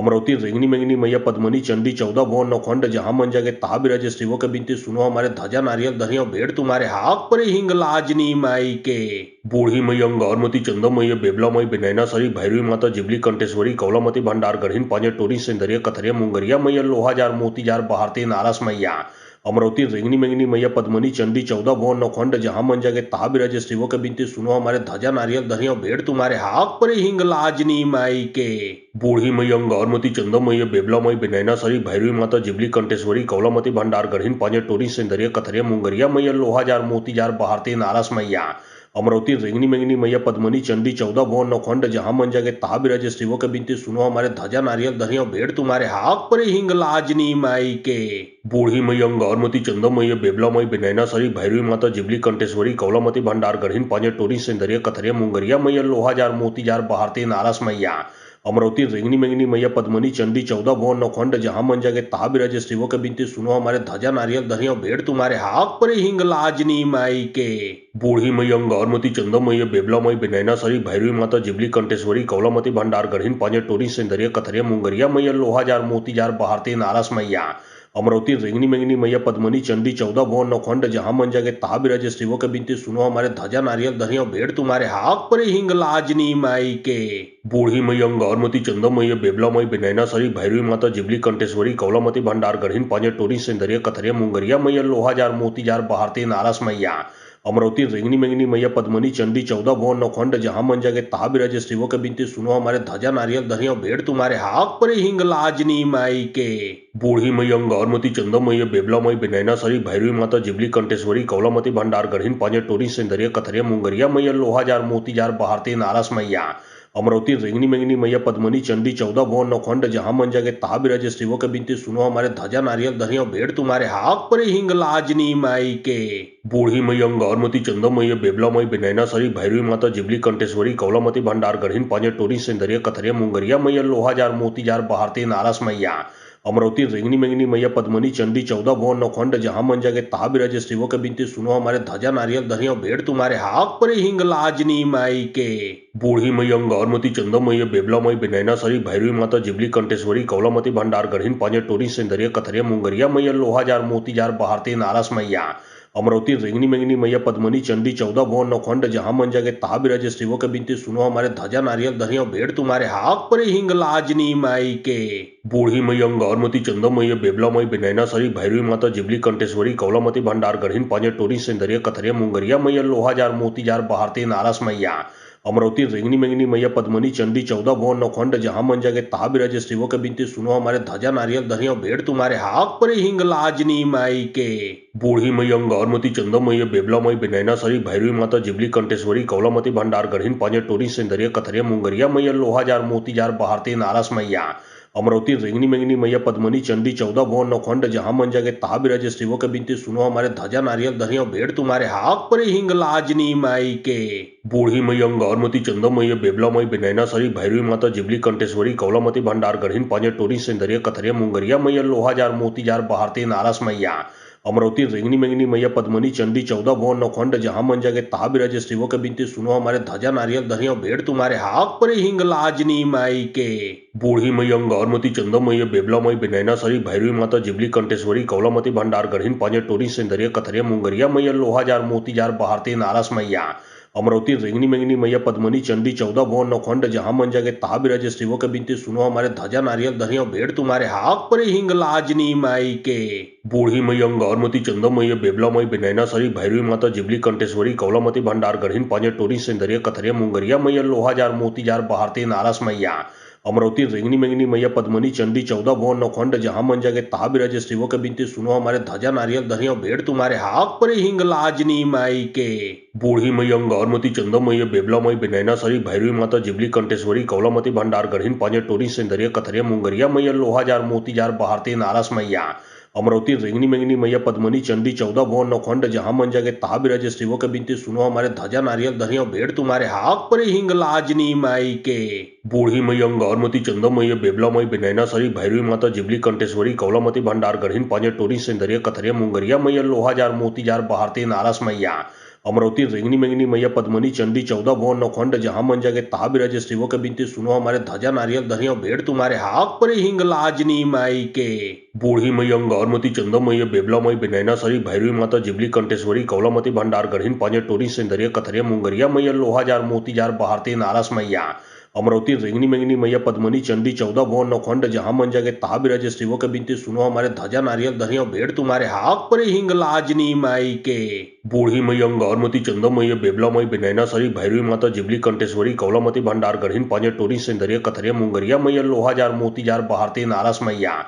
अमरावती रेंगनी मेंगनी मैया पद्मनी चंडी 14 भुवन नौखंड जहां मन जगे तहा बिराजे शिवो के बिनती सुनो हमारे ध्वजा नारियल धरिया भेड़ तुम्हारे हाक पर हिंग लाजनी माई के। बूढ़ी मई अंगारमती चंदमई बेबलामई बिनैना सरी भैरवी माता जिबली कंटेश्वरी कौलामती भंडार गढ़ीन पांजे टोरी सेंदरिया कथरिया मुंगरिया मैया लोहाजार मोतीजार बहारती नारास मैया। अमरावती रेंगनी मेंगनी मैया पद्मनी चंडी 14 भुवन नौखंड जहां मन जगे तहा बिराजे शिवो के बिनती सुनो हमारे ध्वजा नारियल धरिया भेड़ तुम्हारे हाक पर हिंग लाजनी माई के। बूढ़ी मई अंगारमती चंदमई बेबलामई बिनैना सरी भैरवी माता जिबली कंटेश्वरी कौलामती भंडार गढ़ीन पांजे टोरी सेंदरिया कथरिया मुंगरिया मैया लोहाजार मोतीजार बहारती नारास मैया। अमरावती रेंगनी मेंगनी मैया पद्मनी चंडी 14 भुवन नौखंड जहां मन जगे तहा बिराजे शिवो के बिनती सुनो हमारे ध्वजा नारियल धरिया भेड़ तुम्हारे हाक पर हिंग लाजनी माई के। बूढ़ी मई अंगारमती चंदमई बेबलामई बिनैना सरी भैरवी माता जिबली कंटेश्वरी कौलामती भंडार गढ़ीन पांजे टोरी सेंदरिया कथरिया मुंगरिया मैया लोहाजार मोतीजार बहारती नारास मैया। अमरावती रेंगनी मेंगनी मैया पद्मनी चंडी 14 भुवन नौखंड जहां मन जगे तहा बिराजे शिवो के बिनती सुनो हमारे ध्वजा नारियल धरिया भेड़ तुम्हारे हाक पर हिंग लाजनी माई के। बूढ़ी मई अंगारमती चंदमई बेबलामई बिनैना सरी भैरवी माता जिबली कंटेश्वरी कौलामती भंडार गढ़ीन पांजे टोरी सेंदरिया कथरिया मुंगरिया मैया लोहाजार मोतीजार बहारती नारास मैया। अमरावती रेंगनी मेंगनी मैया पद्मनी चंडी 14 भुवन नौखंड जहां मन जगे तहा बिराजे शिवो के बिनती सुनो हमारे ध्वजा नारियल धरिया भेड़ तुम्हारे हाक पर हिंग लाजनी माई के। बूढ़ी मैया अंगारमती चंदा मैया बेबला मई बिनैना सरी भैरवी माता जिबली कंटेश्वरी कौलामती भंडार गढ़ीन पांजे टोरी सिंदरिया कथरिया मुंगरिया मैया लोहा जार मोती जार बहारती नारास मैया अमरावती रेंगनी मेंगनी मैया पद्मनी चंडी 14 भुवन नौखंड जहां मन जगे तहा बिराजे शिवो के बिनती सुनो हमारे ध्वजा नारियल धरिया भेड़ तुम्हारे हाक पर हिंग लाजनी माई के। बूढ़ी मैया अंगारमती चंदा मैया बेबला मई बिनैना सरी भैरवी माता जिबली कंटेश्वरी कौलामती भंडार गढ़ीन पांजे टोरी सिंदरिया कथरिया मुंगरिया मैया लोहा जार मोती जार बहारती नारास मैया अमरावती रेंगनी मेंगनी मैया पद्मनी चंडी 14 भुवन नौखंड जहां मन जगे तहा बिराजे शिवो के बिनती सुनो हमारे ध्वजा नारियल धरिया भेड़ तुम्हारे हाक पर हिंग लाजनी माई के। बूढ़ी मैया अंगारमती चंदा मैया बेबला मई बिनैना सरी भैरवी माता जिबली कंटेश्वरी कौलामती भंडार गढ़ीन पांजे टोरी सिंदरिया कथरिया मुंगरिया मैया लोहा जार मोती जार बहारती नारास मैया अमरावती रेंगनी मेंगनी मैया पद्मनी चंडी 14 भुवन नौखंड जहां मन जगे तहा बिराजे शिवो के बिनती सुनो हमारे ध्वजा नारियल धरिया भेड़ तुम्हारे हाक पर हिंग लाजनी माई के। बूढ़ी मैया अंगारमती चंदा मैया बेबला मई बिनैना सरी भैरवी माता जिबली कंटेश्वरी कौलामती भंडार गढ़ीन पांजे टोरी सिंदरिया कथरिया मुंगरिया मैया लोहा जार मोती जार बहारती नारास मैया अमरावती रेंगनी मेंगनी मैया पद्मनी चंडी 14 भुवन नौखंड जहां मन जगे तहा बिराजे शिवो के बिनती सुनो हमारे ध्वजा नारियल धरिया भेड़ तुम्हारे हाक पर हिंग लाजनी माई के। बूढ़ी मैया अंगारमती चंदा मैया बेबला मई बिनैना सरी भैरवी माता जिबली कंटेश्वरी कौलामती भंडार गढ़ीन पांजे टोरी सिंदरिया कथरिया मुंगरिया मैया लोहा जार मोती जार बहारती नारास मैया अमरावती रेंगनी मेंगनी मैया पद्मनी चंडी 14 भुवन नौखंड जहां मन जगे तहा बिराजे शिवो के बिनती सुनो हमारे ध्वजा नारियल धरिया भेड़ तुम्हारे हाक पर हिंग लाजनी माई के। बूढ़ी मैया अंगारमती चंदा मैया बेबला मई बिनैना सरी भैरवी माता जिबली कंटेश्वरी कौलामती भंडार गढ़ीन पांजे टोरी सिंदरिया कथरिया मुंगरिया मैया लोहा जार मोती जार बहारती नारास मैया अमरावती रेंगनी मेंगनी मैया पद्मनी चंडी 14 भुवन नौखंड जहां मन जगे तहा बिराजे शिवो के बिनती सुनो हमारे ध्वजा नारियल धरिया भेड़ तुम्हारे हाक पर हिंग लाजनी माई के। बूढ़ी मैया अंगारमती चंदा मैया बेबला मई बिनैना सरी भैरवी माता जिबली कंटेश्वरी कौलामती भंडार गढ़ीन पांजे टोरी सिंदरिया कथरिया मुंगरिया मैया लोहा जार मोती जार बहारती नारास मैया अमरावती रेंगनी मेंगनी मैया पद्मनी चंडी 14 भुवन नौखंड जहां मन जगे तहा बिराजे शिवो के बिनती सुनो हमारे ध्वजा नारियल धरिया भेड़ तुम्हारे हाक पर हिंग लाजनी माई के। बूढ़ी मैया अंगारमती चंदा मैया बेबला मई बिनैना सरी भैरवी माता जिबली कंटेश्वरी कौलामती भंडार गढ़ीन पांजे टोरी सिंदरिया कथरिया मुंगरिया मैया लोहा जार मोती जार बहारती नारास मैया अमरावती रेंगनी मेंगनी मैया पद्मनी चंडी 14 भुवन नौखंड जहां मन जगे तहा बिराजे शिवो के बिनती सुनो हमारे ध्वजा नारियल धरिया भेड़ तुम्हारे हाक पर हिंग लाजनी माई के। बूढ़ी मैया अंगारमती चंदा मैया बेबला मई बिनैना सरी भैरवी माता जिबली कंटेश्वरी कौलामती भंडार गढ़ीन पांजे टोरी सिंदरिया कथरिया मुंगरिया मैया लोहा जार मोती जार बहारती नारास मैया अमरावती रेंगनी मेंगनी मैया पद्मनी चंडी 14 भुवन नौखंड जहां मन जगे तहा बिराजे शिवो के बिनती सुनो हमारे ध्वजा नारियल धरिया भेड़ तुम्हारे हाक पर हिंग लाजनी माई के। बूढ़ी मैया अंगारमती चंदा मैया बेबला मई बिनैना सरी भैरवी माता जिबली कंटेश्वरी कौलामती भंडार गढ़ीन पांजे टोरी सिंदरिया कथरिया मुंगरिया मैया लोहा जार मोती जार बहारती नारास मैया अमरावती रेंगनी मेंगनी मैया पद्मनी चंडी 14 भुवन नौखंड जहां मन जगे तहा बिराजे शिवो के बिनती सुनो हमारे ध्वजा नारियल धरिया भेड़ तुम्हारे हाक पर हिंग लाजनी माई के। बूढ़ी मैया अंगारमती चंदा मैया बेबला मई बिनैना सरी भैरवी माता जिबली कंटेश्वरी कौलामती भंडार गढ़ीन पांजे टोरी सिंदरिया कथरिया मुंगरिया मैया लोहा जार मोती जार बहारती नारास मैया अमरावती रेंगनी मेंगनी मैया पद्मनी चंडी 14 भुवन नौखंड जहां मन जगे तहा बिराजे शिवो के बिनती सुनो हमारे ध्वजा नारियल धरिया भेड़ तुम्हारे हाक पर हिंग लाजनी माई के। बूढ़ी मैया अंगारमती चंदा मैया बेबला मई बिनैना सरी भैरवी माता जिबली कंटेश्वरी कौलामती भंडार गढ़ीन पांजे टोरी सिंदरिया कथरिया मुंगरिया मैया लोहा जार मोती जार बहारती नारास मैया अमरावती रेंगनी मेंगनी मैया पद्मनी चंडी 14 भुवन नौखंड जहां मन जगे तहा बिराजे शिवो के बिनती सुनो हमारे ध्वजा नारियल धरिया भेड़ तुम्हारे हाक पर हिंग लाजनी माई के। बूढ़ी मैया अंगारमती चंदा मैया बेबला मई बिनैना सरी भैरवी माता जिबली कंटेश्वरी कौलामती भंडार गढ़ीन पांजे टोरी सिंदरिया कथरिया मुंगरिया मैया लोहा जार मोती जार बहारती नारास मैया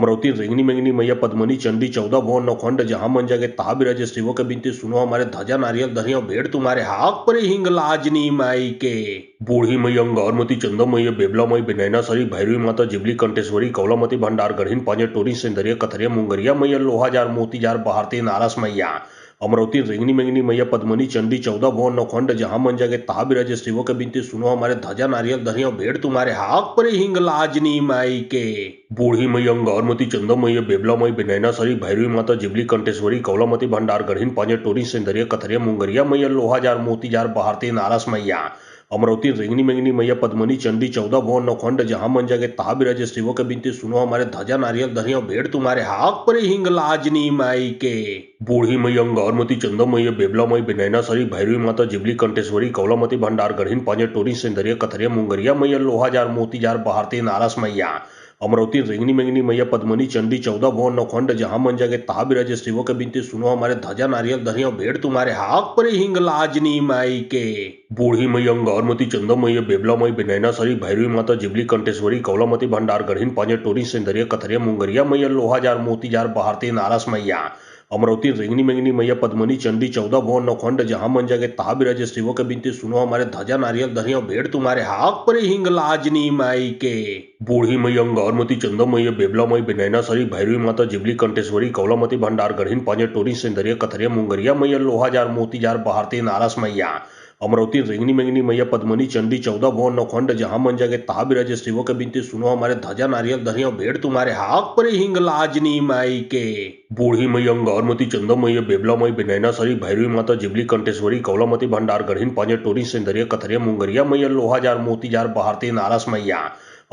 अमरावती रेंगनी मेंगनी मैया पद्मनी चंडी 14 भुवन नौखंड जहां मन जगे तहा बिराजे शिवो के बिनती सुनो हमारे ध्वजा नारियल धरिया भेड़ तुम्हारे हाक पर हिंग लाजनी माई के। बूढ़ी मैया अंगारमती चंदा मैया बेबला मई बिनैना सरी भैरवी माता जिबली कंटेश्वरी कौलामती भंडार गढ़ीन पांजे टोरी सिंदरिया कथरिया मुंगरिया मैया लोहा जार मोती जार बहारती नारास मैया अमरावती रेंगनी मेंगनी मैया पद्मनी चंडी 14 भुवन नौखंड जहां मन जगे तहा बिराजे शिवो के बिनती सुनो हमारे ध्वजा नारियल धरिया भेड़ तुम्हारे हाक पर हिंग लाजनी माई के। बूढ़ी मैया अंगारमती चंदा मैया बेबला मई बिनैना सरी भैरवी माता जिबली कंटेश्वरी कौलामती भंडार गढ़ीन पांजे टोरी सिंदरिया कथरिया मुंगरिया मैया लोहा जार मोती जार बहारती नारास मैया अमरावती रेंगनी मेंगनी मैया पद्मनी चंडी 14 भुवन नौखंड जहां मन जगे तहा बिराजे शिवो के बिनती सुनो हमारे ध्वजा नारियल धरिया भेड़ तुम्हारे हाक पर हिंग लाजनी माई के। बूढ़ी मैया अंगारमती चंदा मैया बेबला मई बिनैना सरी भैरवी माता जिबली कंटेश्वरी कौलामती भंडार गढ़ीन पांजे टोरी सिंदरिया कथरिया मुंगरिया मैया लोहा जार मोती जार बहारती नारास मैया अमरावती रेंगनी मेंगनी मैया पद्मनी चंडी 14 भुवन नौखंड जहां मन जगे तहा बिराजे शिवो के बिनती सुनो हमारे ध्वजा नारियल धरिया भेड़ तुम्हारे हाक पर हिंग लाजनी माई के। बूढ़ी मैया अंगारमती चंदा मैया बेबला मई बिनैना सरी भैरवी माता जिबली कंटेश्वरी कौलामती भंडार गढ़ीन पांजे टोरी सिंदरिया कथरिया मुंगरिया मैया लोहा जार मोती जार बहारती नारास मैया अमरावती रेंगनी मेंगनी मैया पद्मनी चंडी 14 भुवन नौखंड जहां मन जगे तहा बिराजे शिवो के बिनती सुनो हमारे ध्वजा नारियल धरिया भेड़ तुम्हारे हाक पर हिंग लाजनी माई के। बूढ़ी मैया अंगारमती चंदा मैया बेबला मई बिनैना सरी भैरवी माता जिबली कंटेश्वरी कौलामती भंडार गढ़ीन पांजे टोरी सिंदरिया कथरिया मुंगरिया मैया लोहा जार मोती जार बहारती नारास मैया अमरावती रेंगनी मेंगनी मैया पद्मनी चंडी 14 भुवन नौखंड जहां मन जगे तहा बिराजे शिवो के बिनती सुनो हमारे ध्वजा नारियल धरिया भेड़ तुम्हारे हाक पर हिंग लाजनी माई के। बूढ़ी मैया अंगारमती चंदा मैया बेबला मई बिनैना सरी भैरवी माता जिबली कंटेश्वरी कौलामती भंडार गढ़ीन पांजे टोरी सिंदरिया कथरिया मुंगरिया मैया लोहा जार मोती जार बहारती नारास मैया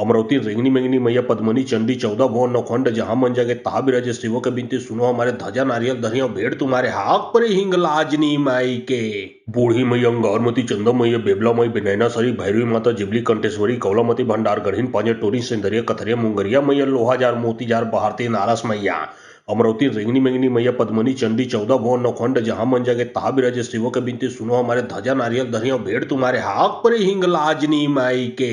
अमरावती रेंगनी मेंगनी मैया पद्मनी चंडी 14 भुवन नौखंड जहां मन जगे तहा बिराजे शिवो के बिनती सुनो हमारे ध्वजा नारियल धरिया भेड़ तुम्हारे हाक पर हिंग लाजनी माई के। बूढ़ी मैया अंगारमती चंदा मैया बेबला मई बिनैना सरी भैरवी माता जिबली कंटेश्वरी कौलामती भंडार गढ़ीन पांजे टोरी सिंदरिया कथरिया मुंगरिया मैया लोहा जार मोती जार बहारती नारास मैया अमरावती रेंगनी मेंगनी मैया पद्मनी चंडी 14 भुवन नौखंड जहां मन जगे तहा बिराजे शिवो के बिनती सुनो हमारे ध्वजा नारियल धरिया भेड़ तुम्हारे हाक पर हिंग लाजनी माई के।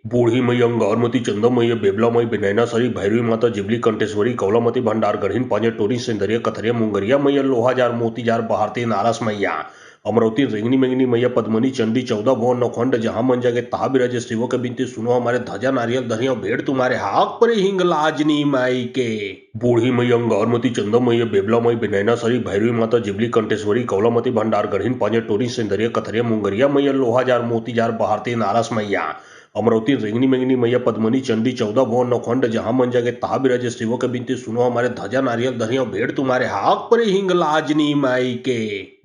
बूढ़ी मैया अंगारमती चंदा मैया बेबला मई बिनैना सरी भैरवी माता जिबली कंटेश्वरी कौलामती भंडार गढ़ीन पांजे टोरी सिंदरिया कथरिया मुंगरिया मैया लोहा जार मोती जार बहारती नारास मैया अमरावती रेंगनी मेंगनी मैया पद्मनी चंडी 14 भुवन नौखंड जहां मन जगे तहा बिराजे शिवो के बिनती सुनो हमारे ध्वजा नारियल धरिया भेड़ तुम्हारे हाक पर हिंग लाजनी माई के। बूढ़ी मैया अंगारमती चंदा मैया बेबला मई बिनैना सरी भैरवी माता जिबली कंटेश्वरी कौलामती भंडार गढ़ीन पांजे टोरी सिंदरिया कथरिया मुंगरिया मैया लोहा जार मोती जार बहारती नारास मैया अमरावती रेंगनी मेंगनी मैया पद्मनी चंडी 14 भुवन नौखंड जहां मन जगे तहा बिराजे शिवो के बिनती सुनो हमारे ध्वजा नारियल धरिया भेड़ तुम्हारे हाक पर हिंग लाजनी माई के।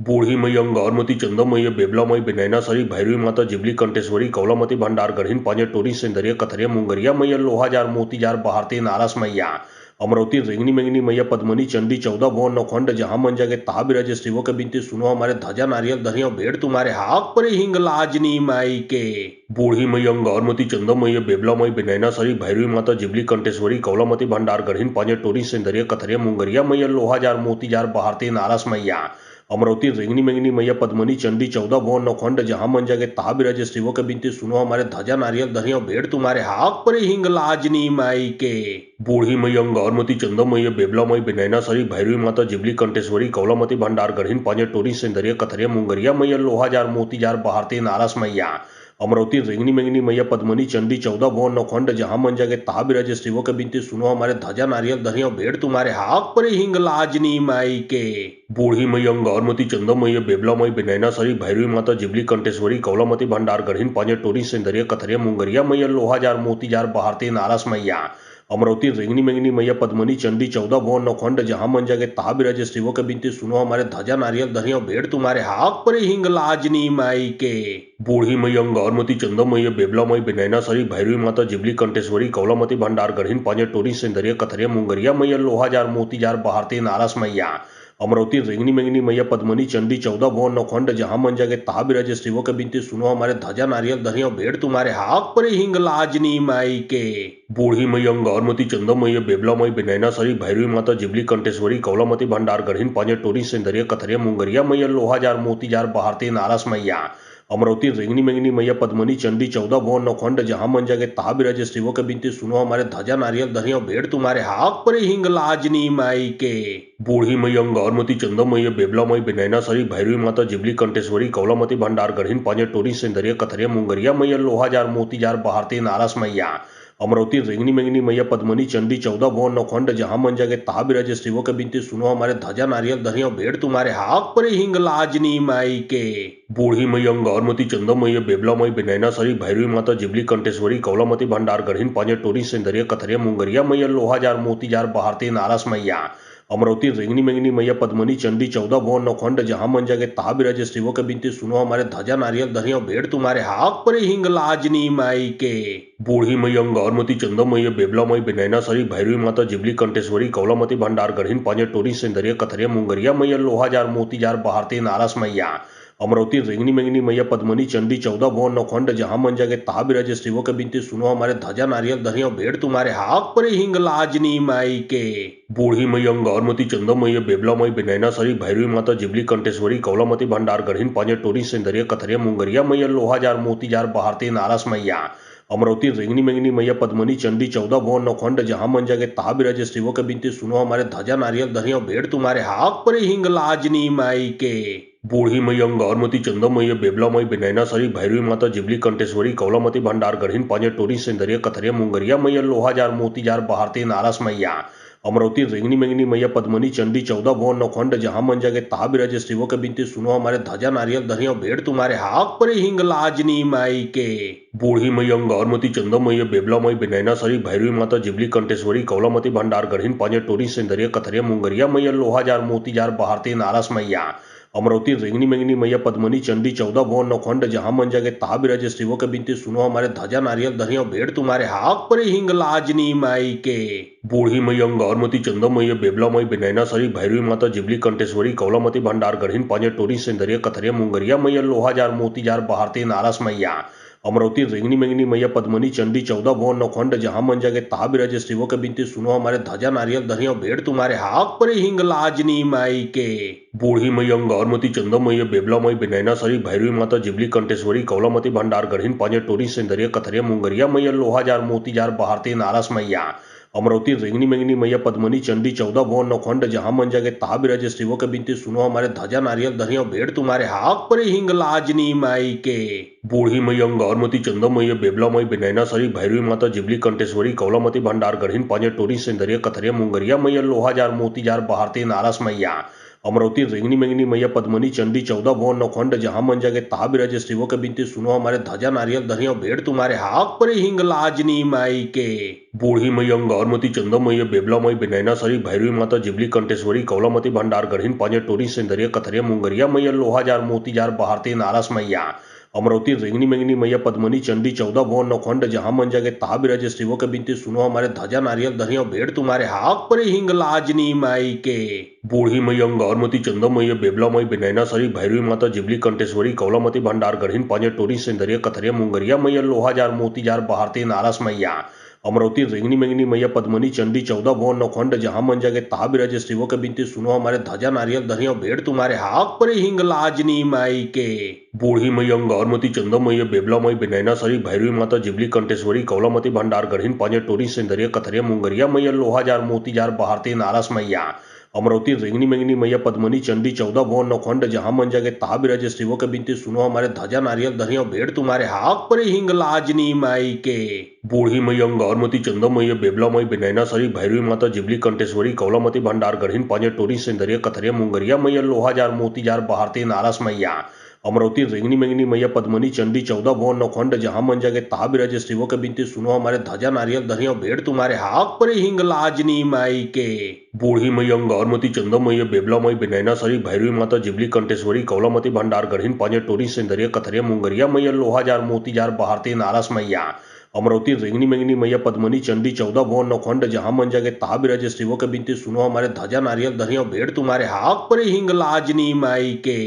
बूढ़ी मैया अंगारमती चंदा मैया बेबला मई बिनैना सरी भैरवी माता जिबली कंटेश्वरी कौलामती भंडार गढ़ीन पांजे टोरी सिंदरिया कथरिया मुंगरिया मैया लोहा जार मोती जार बहारती नारास मैया अमरावती रेंगनी मेंगनी मैया पद्मनी चंडी 14 भुवन नौखंड जहां मन जगे तहा बिराजे शिवो के बिनती सुनो हमारे ध्वजा नारियल धरिया भेड़ तुम्हारे हाक पर हिंग लाजनी माई के। बूढ़ी मैया अंगारमती चंदा मैया बेबला मई बिनैना सरी भैरवी माता जिबली कंटेश्वरी कौलामती भंडार गढ़ीन पांजे टोरी सिंदरिया कथरिया मुंगरिया मैया लोहा जार मोती जार बहारती नारास मैया अमरावती रेंगनी मेंगनी मैया पद्मनी चंडी 14 भुवन नौखंड जहां मन जगे तहा बिराजे शिवो के बिनती सुनो हमारे ध्वजा नारियल धरिया भेड़ तुम्हारे हाक पर हिंग लाजनी माई के। बूढ़ी मैया अंगारमती चंदा मैया बेबला मई बिनैना सरी भैरवी माता जिबली कंटेश्वरी कौलामती भंडार गढ़ीन पांजे टोरी सिंदरिया कथरिया मुंगरिया मैया लोहा जार मोती जार बहारती नारास मैया अमरावती रेंगनी मेंगनी मैया पद्मनी चंडी 14 भुवन नौखंड जहां मन जगे तहा बिराजे शिवो के बिनती सुनो हमारे ध्वजा नारियल धरिया भेड़ तुम्हारे हाक पर हिंग लाजनी माई के। बूढ़ी मैया अंगारमती चंदा मैया बेबला मई बिनैना सरी भैरवी माता जिबली कंटेश्वरी कौलामती भंडार गढ़ीन पांजे टोरी सिंदरिया कथरिया मुंगरिया मैया लोहा जार मोती जार बहारती नारास मैया अमरावती रेंगनी मेंगनी मैया पद्मनी चंडी 14 भुवन नौखंड जहां मन जगे तहा बिराजे शिवो के बिनती सुनो हमारे ध्वजा नारियल धरिया भेड़ तुम्हारे हाक पर हिंग लाजनी माई के। बूढ़ी मैया अंगारमती चंदा मैया बेबला मई बिनैना सरी भैरवी माता जिबली कंटेश्वरी कौलामती भंडार गढ़ीन पांजे टोरी सिंदरिया कथरिया मुंगरिया मैया लोहा जार मोती जार बहारती नारास मैया अमरावती रेंगनी मेंगनी मैया पद्मनी चंडी 14 भुवन नौखंड जहां मन जगे तहा बिराजे शिवो के बिनती सुनो हमारे ध्वजा नारियल धरिया भेड़ तुम्हारे हाक पर हिंग लाजनी माई के। बूढ़ी मैया अंगारमती चंदा मैया बेबला मई बिनैना सरी भैरवी माता जिबली कंटेश्वरी कौलामती भंडार गढ़ीन पांजे टोरी सिंदरिया कथरिया मुंगरिया मैया लोहा जार मोती जार बहारती नारास मैया अमरावती रेंगनी मेंगनी मैया पद्मनी चंडी 14 भुवन नौखंड जहां मन जगे तहा बिराजे शिवो के बिनती सुनो हमारे ध्वजा नारियल धरिया भेड़ तुम्हारे हाक पर हिंग लाजनी माई के। बूढ़ी मैया अंगारमती चंदा मैया बेबला मई बिनैना सरी भैरवी माता जिबली कंटेश्वरी कौलामती भंडार गढ़ीन पांजे टोरी सिंदरिया कथरिया मुंगरिया मैया लोहा जार मोती जार बहारती नारास मैया अमरावती रेंगनी मेंगनी मैया पद्मनी चंडी 14 भुवन नौखंड जहां मन जगे तहा बिराजे शिवो के बिनती सुनो हमारे ध्वजा नारियल धरिया भेड़ तुम्हारे हाक पर हिंग लाजनी माई के। बूढ़ी मैया अंगारमती चंदा मैया बेबला मई बिनैना सरी भैरवी माता जिबली कंटेश्वरी कौलामती भंडार गढ़ीन पांजे टोरी सिंदरिया कथरिया मुंगरिया मैया लोहा जार मोती जार बहारती नारास मैया अमरावती रेंगनी मेंगनी मैया पद्मनी चंडी 14 भुवन नौखंड जहां मन जगे तहा बिराजे शिवो के बिनती सुनो हमारे ध्वजा नारियल धरिया भेड़ तुम्हारे हाक पर हिंग लाजनी माई के। बूढ़ी मैया अंगारमती चंदा मैया बेबला मई बिनैना सरी भैरवी माता जिबली कंटेश्वरी कौलामती भंडार गढ़ीन पांजे टोरी सिंदरिया कथरिया मुंगरिया मैया लोहा जार मोती जार बहारती नारास मैया अमरावती रेंगनी मेंगनी मैया पद्मनी चंडी 14 भुवन नौखंड जहां मन जगे तहा बिराजे शिवो के बिनती सुनो हमारे ध्वजा नारियल धरिया भेड़ तुम्हारे हाक पर हिंग लाजनी माई के। बूढ़ी मैया अंगारमती चंदा मैया बेबला मई बिनैना सरी भैरवी माता जिबली कंटेश्वरी कौलामती भंडार गढ़ीन पांजे टोरी सिंदरिया कथरिया मुंगरिया मैया लोहा जार मोती जार बहारती नारास मैया अमरावती रेंगनी मेंगनी मैया पद्मनी चंडी 14 भुवन नौखंड जहां मन जगे तहा बिराजे शिवो के बिनती सुनो हमारे ध्वजा नारियल धरिया भेड़ तुम्हारे हाक पर हिंग लाजनी माई के। बूढ़ी मैया अंगारमती चंदा मैया बेबला मई बिनैना सरी भैरवी माता जिबली कंटेश्वरी कौलामती भंडार गढ़ीन पांजे टोरी सिंदरिया कथरिया मुंगरिया मैया लोहा जार मोती जार बहारती नारास मैया अमरावती रेंगनी मेंगनी मैया पद्मनी चंडी 14 भुवन नौखंड जहां मन जगे तहा बिराजे शिवो के बिनती सुनो हमारे ध्वजा नारियल धरिया भेड़ तुम्हारे हाक पर हिंग लाजनी माई के। बूढ़ी मैया अंगारमती चंदा मैया बेबला मई बिनैना सरी भैरवी माता जिबली कंटेश्वरी कौलामती भंडार गढ़ीन पांजे टोरी सिंदरिया कथरिया मुंगरिया मैया लोहा जार मोती जार बहारती नारास मैया अमरावती रेंगनी मेंगनी मैया पद्मनी चंडी 14 भुवन नौखंड जहां मन जगे तहा बिराजे शिवो के बिनती सुनो हमारे ध्वजा नारियल धरिया भेड़ तुम्हारे हाक पर हिंग लाजनी माई के। बूढ़ी मैया अंगारमती चंदा मैया बेबला मई बिनैना सरी भैरवी माता जिबली कंटेश्वरी कौलामती भंडार गढ़ीन पांजे टोरी सिंदरिया कथरिया मुंगरिया मैया लोहा जार मोती जार बहारती नारास मैया अमरावती रेंगनी मेंगनी मैया पद्मनी चंडी 14 भुवन नौखंड जहां मन जगे तहा बिराजे शिवो के बिनती सुनो हमारे ध्वजा नारियल धरिया भेड़ तुम्हारे हाक पर हिंग लाजनी माई के। बूढ़ी मैया अंगारमती चंदा मैया बेबला मई बिनैना सरी भैरवी माता जिबली कंटेश्वरी कौलामती भंडार गढ़ीन पांजे टोरी सिंदरिया कथरिया मुंगरिया मैया लोहा जार मोती जार बहारती नारास मैया अमरावती रेंगनी मेंगनी मैया पद्मनी चंडी 14 भुवन नौखंड जहां मन जगे तहा बिराजे शिवो के बिनती सुनो हमारे ध्वजा नारियल धरिया भेड़ तुम्हारे हाक पर हिंग लाजनी माई के। बूढ़ी मैया अंगारमती चंदा मैया बेबला मई बिनैना सरी भैरवी माता जिबली कंटेश्वरी कौलामती भंडार गढ़ीन पांजे टोरी सिंदरिया कथरिया मुंगरिया मैया लोहा जार मोती जार बहारती नारास मैया अमरावती रेंगनी मेंगनी मैया पद्मनी चंडी 14 भुवन नौखंड जहां मन जगे तहा बिराजे शिवो के बिनती सुनो हमारे ध्वजा नारियल धरिया भेड़ तुम्हारे हाक पर हिंग लाजनी माई के। बूढ़ी मैया अंगारमती चंदा मैया बेबला मई बिनैना सरी भैरवी माता जिबली कंटेश्वरी कौलामती भंडार गढ़ीन पांजे टोरी सिंदरिया कथरिया मुंगरिया मैया लोहा जार मोती जार बहारती नारास मैया अमरावती रेंगनी मेंगनी मैया पद्मनी चंडी 14 भुवन नौखंड जहां मन जगे तहा बिराजे शिवो के बिनती सुनो हमारे ध्वजा नारियल धरिया भेड़ तुम्हारे हाक पर हिंग लाजनी माई के। बूढ़ी मैया अंगारमती चंदा मैया बेबला मई बिनैना सरी भैरवी माता जिबली कंटेश्वरी कौलामती भंडार गढ़ीन पांजे टोरी सिंदरिया कथरिया मुंगरिया मैया लोहा जार मोती जार बहारती नारास मैया अमरावती रेंगनी मेंगनी मैया पद्मनी चंडी 14 भुवन नौखंड जहां मन जगे तहा बिराजे शिवो के बिनती सुनो हमारे ध्वजा नारियल धरिया भेड़ तुम्हारे हाक पर हिंग लाजनी माई के। बूढ़ी मैया अंगारमती चंदा मैया बेबला मई बिनैना सरी भैरवी माता जिबली कंटेश्वरी कौलामती भंडार गढ़ीन पांजे टोरी सिंदरिया कथरिया मुंगरिया मैया लोहा जार मोती जार बहारती नारास मैया अमरावती रेंगनी मेंगनी मैया पद्मनी चंडी 14 भुवन नौखंड जहां मन जगे तहा बिराजे शिवो के बिनती सुनो हमारे ध्वजा नारियल धरिया भेड़ तुम्हारे हाक पर हिंग लाजनी माई के। बूढ़ी मैया अंगारमती चंदा मैया बेबला मई बिनैना सरी भैरवी माता जिबली कंटेश्वरी कौलामती भंडार गढ़ीन पांजे टोरी सिंदरिया कथरिया मुंगरिया मैया लोहा जार मोती जार बहारती नारास मैया अमरावती रेंगनी मेंगनी मैया पद्मनी चंडी 14 भुवन नौखंड जहां मन जगे तहा बिराजे शिवो के बिनती सुनो हमारे ध्वजा नारियल धरिया भेड़ तुम्हारे हाक पर हिंग लाजनी माई के। बूढ़ी मैया अंगारमती चंदा मैया बेबला मई बिनैना सरी भैरवी माता जिबली कंटेश्वरी कौलामती भंडार गढ़ीन पांजे टोरी सिंदरिया कथरिया मुंगरिया मैया लोहा जार मोती जार बहारती नारास मैया अमरावती रेंगनी मेंगनी मैया पद्मनी चंडी 14 भुवन नौखंड जहां मन जगे तहा बिराजे शिवो के बिनती सुनो हमारे ध्वजा नारियल धरिया भेड़ तुम्हारे हाक पर हिंग लाजनी माई के।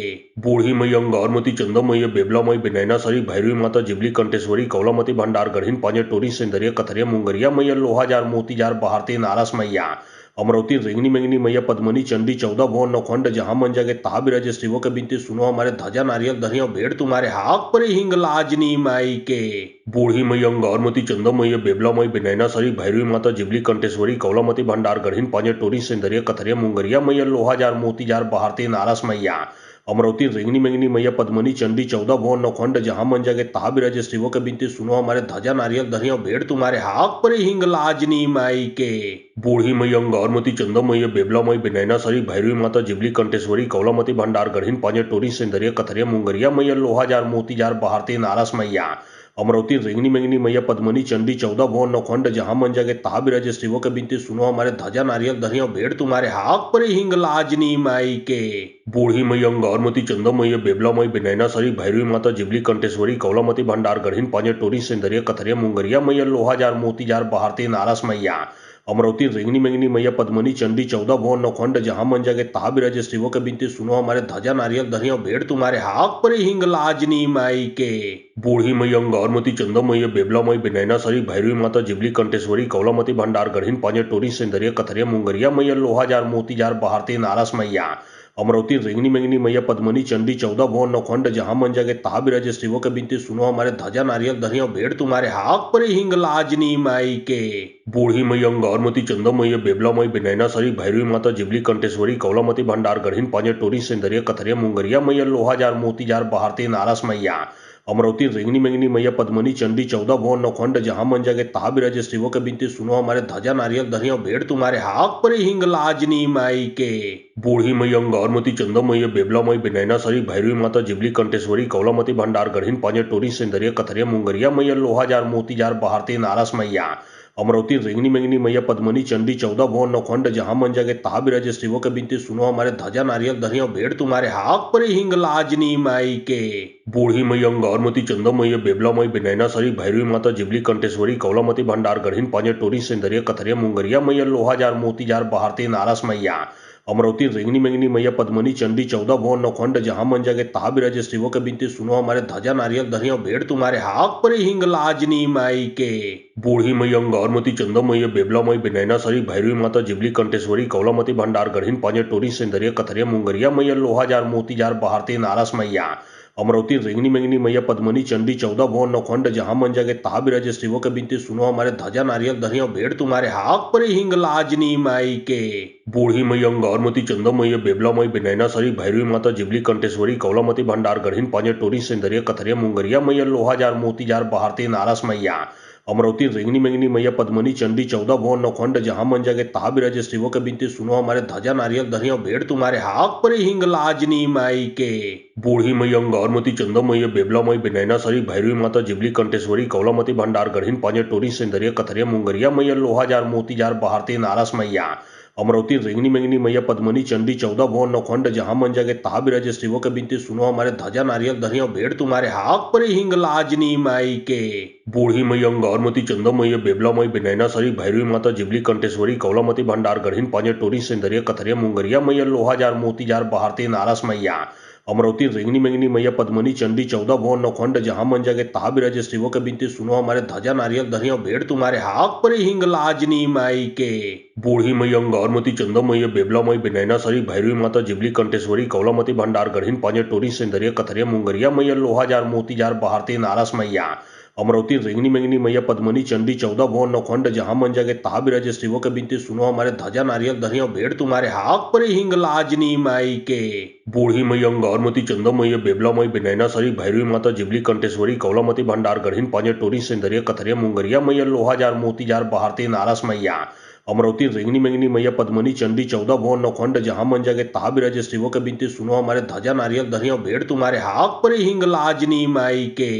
बूढ़ी मैया अंगारमती चंदा मैया बेबला मई बिनैना सरी भैरवी माता जिबली कंटेश्वरी कौलामती भंडार गढ़ीन पांजे टोरी सिंदरिया कथरिया मुंगरिया मैया लोहा जार मोती जार बहारती नारास मैया अमरावती रेंगनी मेंगनी मैया पद्मनी चंडी 14 भुवन नौखंड जहां मन जगे तहा बिराजे शिवो के बिनती सुनो हमारे ध्वजा नारियल धरिया भेड़ तुम्हारे हाक पर हिंग लाजनी माई के। बूढ़ी मैया अंगारमती चंदा मैया बेबला मई बिनैना सरी भैरवी माता जिबली कंटेश्वरी कौलामती भंडार गढ़ीन पांजे टोरी सिंदरिया कथरिया मुंगरिया मैया लोहा जार मोती जार बहारती नारास मैया अमरावती रेंगनी मेंगनी मैया पद्मनी चंडी 14 भुवन नौखंड जहां मन जगे तहा बिराजे शिवो के बिनती सुनो हमारे ध्वजा नारियल धरिया भेड़ तुम्हारे हाक पर हिंग लाजनी माई के। बूढ़ी मैया अंगारमती चंदा मैया बेबला मई बिनैना सरी भैरवी माता जिबली कंटेश्वरी कौलामती भंडार गढ़ीन पांजे टोरी सिंदरिया कथरिया मुंगरिया मैया लोहा जार मोती जार बहारती नारास मैया अमरावती रेंगनी मेंगनी मैया पद्मनी चंडी 14 भुवन नौखंड जहां मन जगे तहा बिराजे शिवो के बिनती सुनो हमारे ध्वजा नारियल धरिया भेड़ तुम्हारे हाक पर हिंग लाजनी माई के। बूढ़ी मैया अंगारमती चंदम मैया बेबला मई बिनैना सरी भैरवी माता जिबली कंटेश्वरी कौलामती भंडार गढ़ीन पांजे टोरी सिंदरिया कथरिया मुंगरिया मैया लोहा जार मोती जार बहारती नारास मैया अमरावती रेंगनी मेंगनी मैया पद्मनी चंडी 14 भुवन नौखंड जहां मन जगे तहा बिराजे शिवो के बिनती सुनो हमारे ध्वजा नारियल धरिया भेड़ तुम्हारे हाक पर हिंग लाजनी माई के। बूढ़ी मैया अंगारमती चंदम मैया बेबला मई बिनैना सरी भैरवी माता जिबली कंटेश्वरी कौलामती भंडार गढ़ीन पांजे टोरी सिंदरिया कथरिया मुंगरिया मैया लोहा जार मोती जार बहारती नारास मैया अमरावती रेंगनी मेंगनी मैया पद्मनी चंडी 14 भुवन नौखंड जहां मन जगे तहा बिराजे शिवो के बिनती सुनो हमारे ध्वजा नारियल धरिया भेड़ तुम्हारे हाक पर हिंग लाजनी माई के। बूढ़ी मैया अंगारमती चंदम मैया बेबला मई बिनैना सरी भैरवी माता जिबली कंटेश्वरी कौलामती भंडार गढ़ीन पांजे टोरी सिंदरिया कथरिया मुंगरिया मैया लोहा जार मोती जार बहारती नारास मैया अमरावती रेंगनी मेंगनी मैया पद्मनी चंडी 14 भुवन नौखंड जहां मन जगे तहा बिराजे शिवो के बिनती सुनो हमारे ध्वजा नारियल धरिया भेड़ तुम्हारे हाक पर हिंग लाजनी माई के। बूढ़ी मैया अंगारमती चंदम मैया बेबला मई बिनैना सरी भैरवी माता जिबली कंटेश्वरी कौलामती भंडार गढ़ीन पांजे टोरी सिंदरिया कथरिया मुंगरिया मैया लोहा जार मोती जार बहारती नारास मैया अमरावती रेंगनी मेंगनी मैया पद्मनी चंडी 14 भुवन नौखंड जहां मन जगे तहा बिराजे शिवो के बिनती सुनो हमारे ध्वजा नारियल धरिया भेड़ तुम्हारे हाक पर हिंग लाजनी माई के। बूढ़ी मैया अंगारमती चंदम मैया बेबला मई बिनैना सरी भैरवी माता जिबली कंटेश्वरी कौलामती भंडार गढ़ीन पांजे टोरी सिंदरिया कथरिया मुंगरिया मैया लोहा जार मोती जार बहारती नारास मैया अमरावती रेंगनी मेंगनी मैया पद्मनी चंडी 14 भुवन नौखंड जहां मन जगे तहा बिराजे शिवो के बिनती सुनो हमारे ध्वजा नारियल धरिया भेड़ तुम्हारे हाक पर हिंग लाजनी माई के। बूढ़ी मैया अंगारमती चंदम मैया बेबला मई बिनैना सरी भैरवी माता जिबली कंटेश्वरी कौलामती भंडार गढ़ीन पांजे टोरी सिंदरिया कथरिया मुंगरिया मैया लोहा जार मोती जार बहारती नारास मैया अमरावती रेंगनी मेंगनी मैया पद्मनी चंडी 14 भुवन नौखंड जहां मन जगे तहा बिराजे शिवो के बिनती सुनो हमारे ध्वजा नारियल धरिया भेड़ तुम्हारे हाक पर हिंग लाजनी माई के। बूढ़ी मैया अंगारमती चंदम मैया बेबला मई बिनैना सरी भैरवी माता जिबली कंटेश्वरी कौलामती भंडार गढ़ीन पांजे टोरी सिंदरिया कथरिया मुंगरिया मैया लोहा जार मोती जार बहारती नारास मैया अमरावती रेंगनी मेंगनी मैया पद्मनी चंडी 14 भुवन नौखंड जहां मन जगे तहा बिराजे शिवो के बिनती सुनो हमारे ध्वजा नारियल धरिया भेड़ तुम्हारे हाक पर हिंग लाजनी माई के। बूढ़ी मैया अंगारमती चंदम मैया बेबला मई बिनैना सरी भैरवी माता जिबली कंटेश्वरी कौलामती भंडार गढ़ीन पांजे टोरी सिंदरिया कथरिया मुंगरिया मैया लोहा जार मोती जार बहारती नारास मैया अमरावती रेंगनी मेंगनी मैया पद्मनी चंडी 14 भुवन नौखंड जहां मन जगे तहा बिराजे शिवो के बिनती सुनो हमारे ध्वजा नारियल धरिया भेड़ तुम्हारे हाक पर हिंग लाजनी माई के। बूढ़ी मैया अंगारमती चंदम मैया बेबला मई बिनैना सरी भैरवी माता जिबली कंटेश्वरी कौलामती भंडार गढ़ीन पांजे टोरी सिंदरिया कथरिया मुंगरिया मैया लोहा जार मोती जार बहारती नारास मैया अमरावती रेंगनी मेंगनी मैया पद्मनी चंडी 14 भुवन नौखंड जहां मन जगे तहा बिराजे शिवो के बिनती सुनो हमारे ध्वजा नारियल धरिया भेड़ तुम्हारे हाक पर हिंग लाजनी माई के। बूढ़ी मैया अंगारमती चंदम मैया बेबला मई बिनैना सरी भैरवी माता जिबली कंटेश्वरी कौलामती भंडार गढ़ीन पांजे टोरी सिंदरिया कथरिया मुंगरिया मैया लोहा जार मोती जार बहारती नारास मैया अमरावती रेंगनी मेंगनी मैया पद्मनी चंडी 14 भुवन नौखंड जहां मन जगे तहा बिराजे शिवो के बिनती सुनो हमारे ध्वजा नारियल धरिया भेड़ तुम्हारे हाक पर हिंग लाजनी माई के। बूढ़ी मैया अंगारमती चंदम मैया बेबला मई बिनैना सरी भैरवी माता जिबली कंटेश्वरी कौलामती भंडार गढ़ीन पांजे टोरी सिंदरिया कथरिया मुंगरिया मैया लोहा जार मोती जार बहारती नारास मैया अमरावती रेंगनी मेंगनी मैया पद्मनी चंडी 14 भुवन नौखंड जहां मन जगे तहा बिराजे शिवो के बिनती सुनो हमारे ध्वजा नारियल धरिया भेड़ तुम्हारे हाक पर हिंग लाजनी माई के।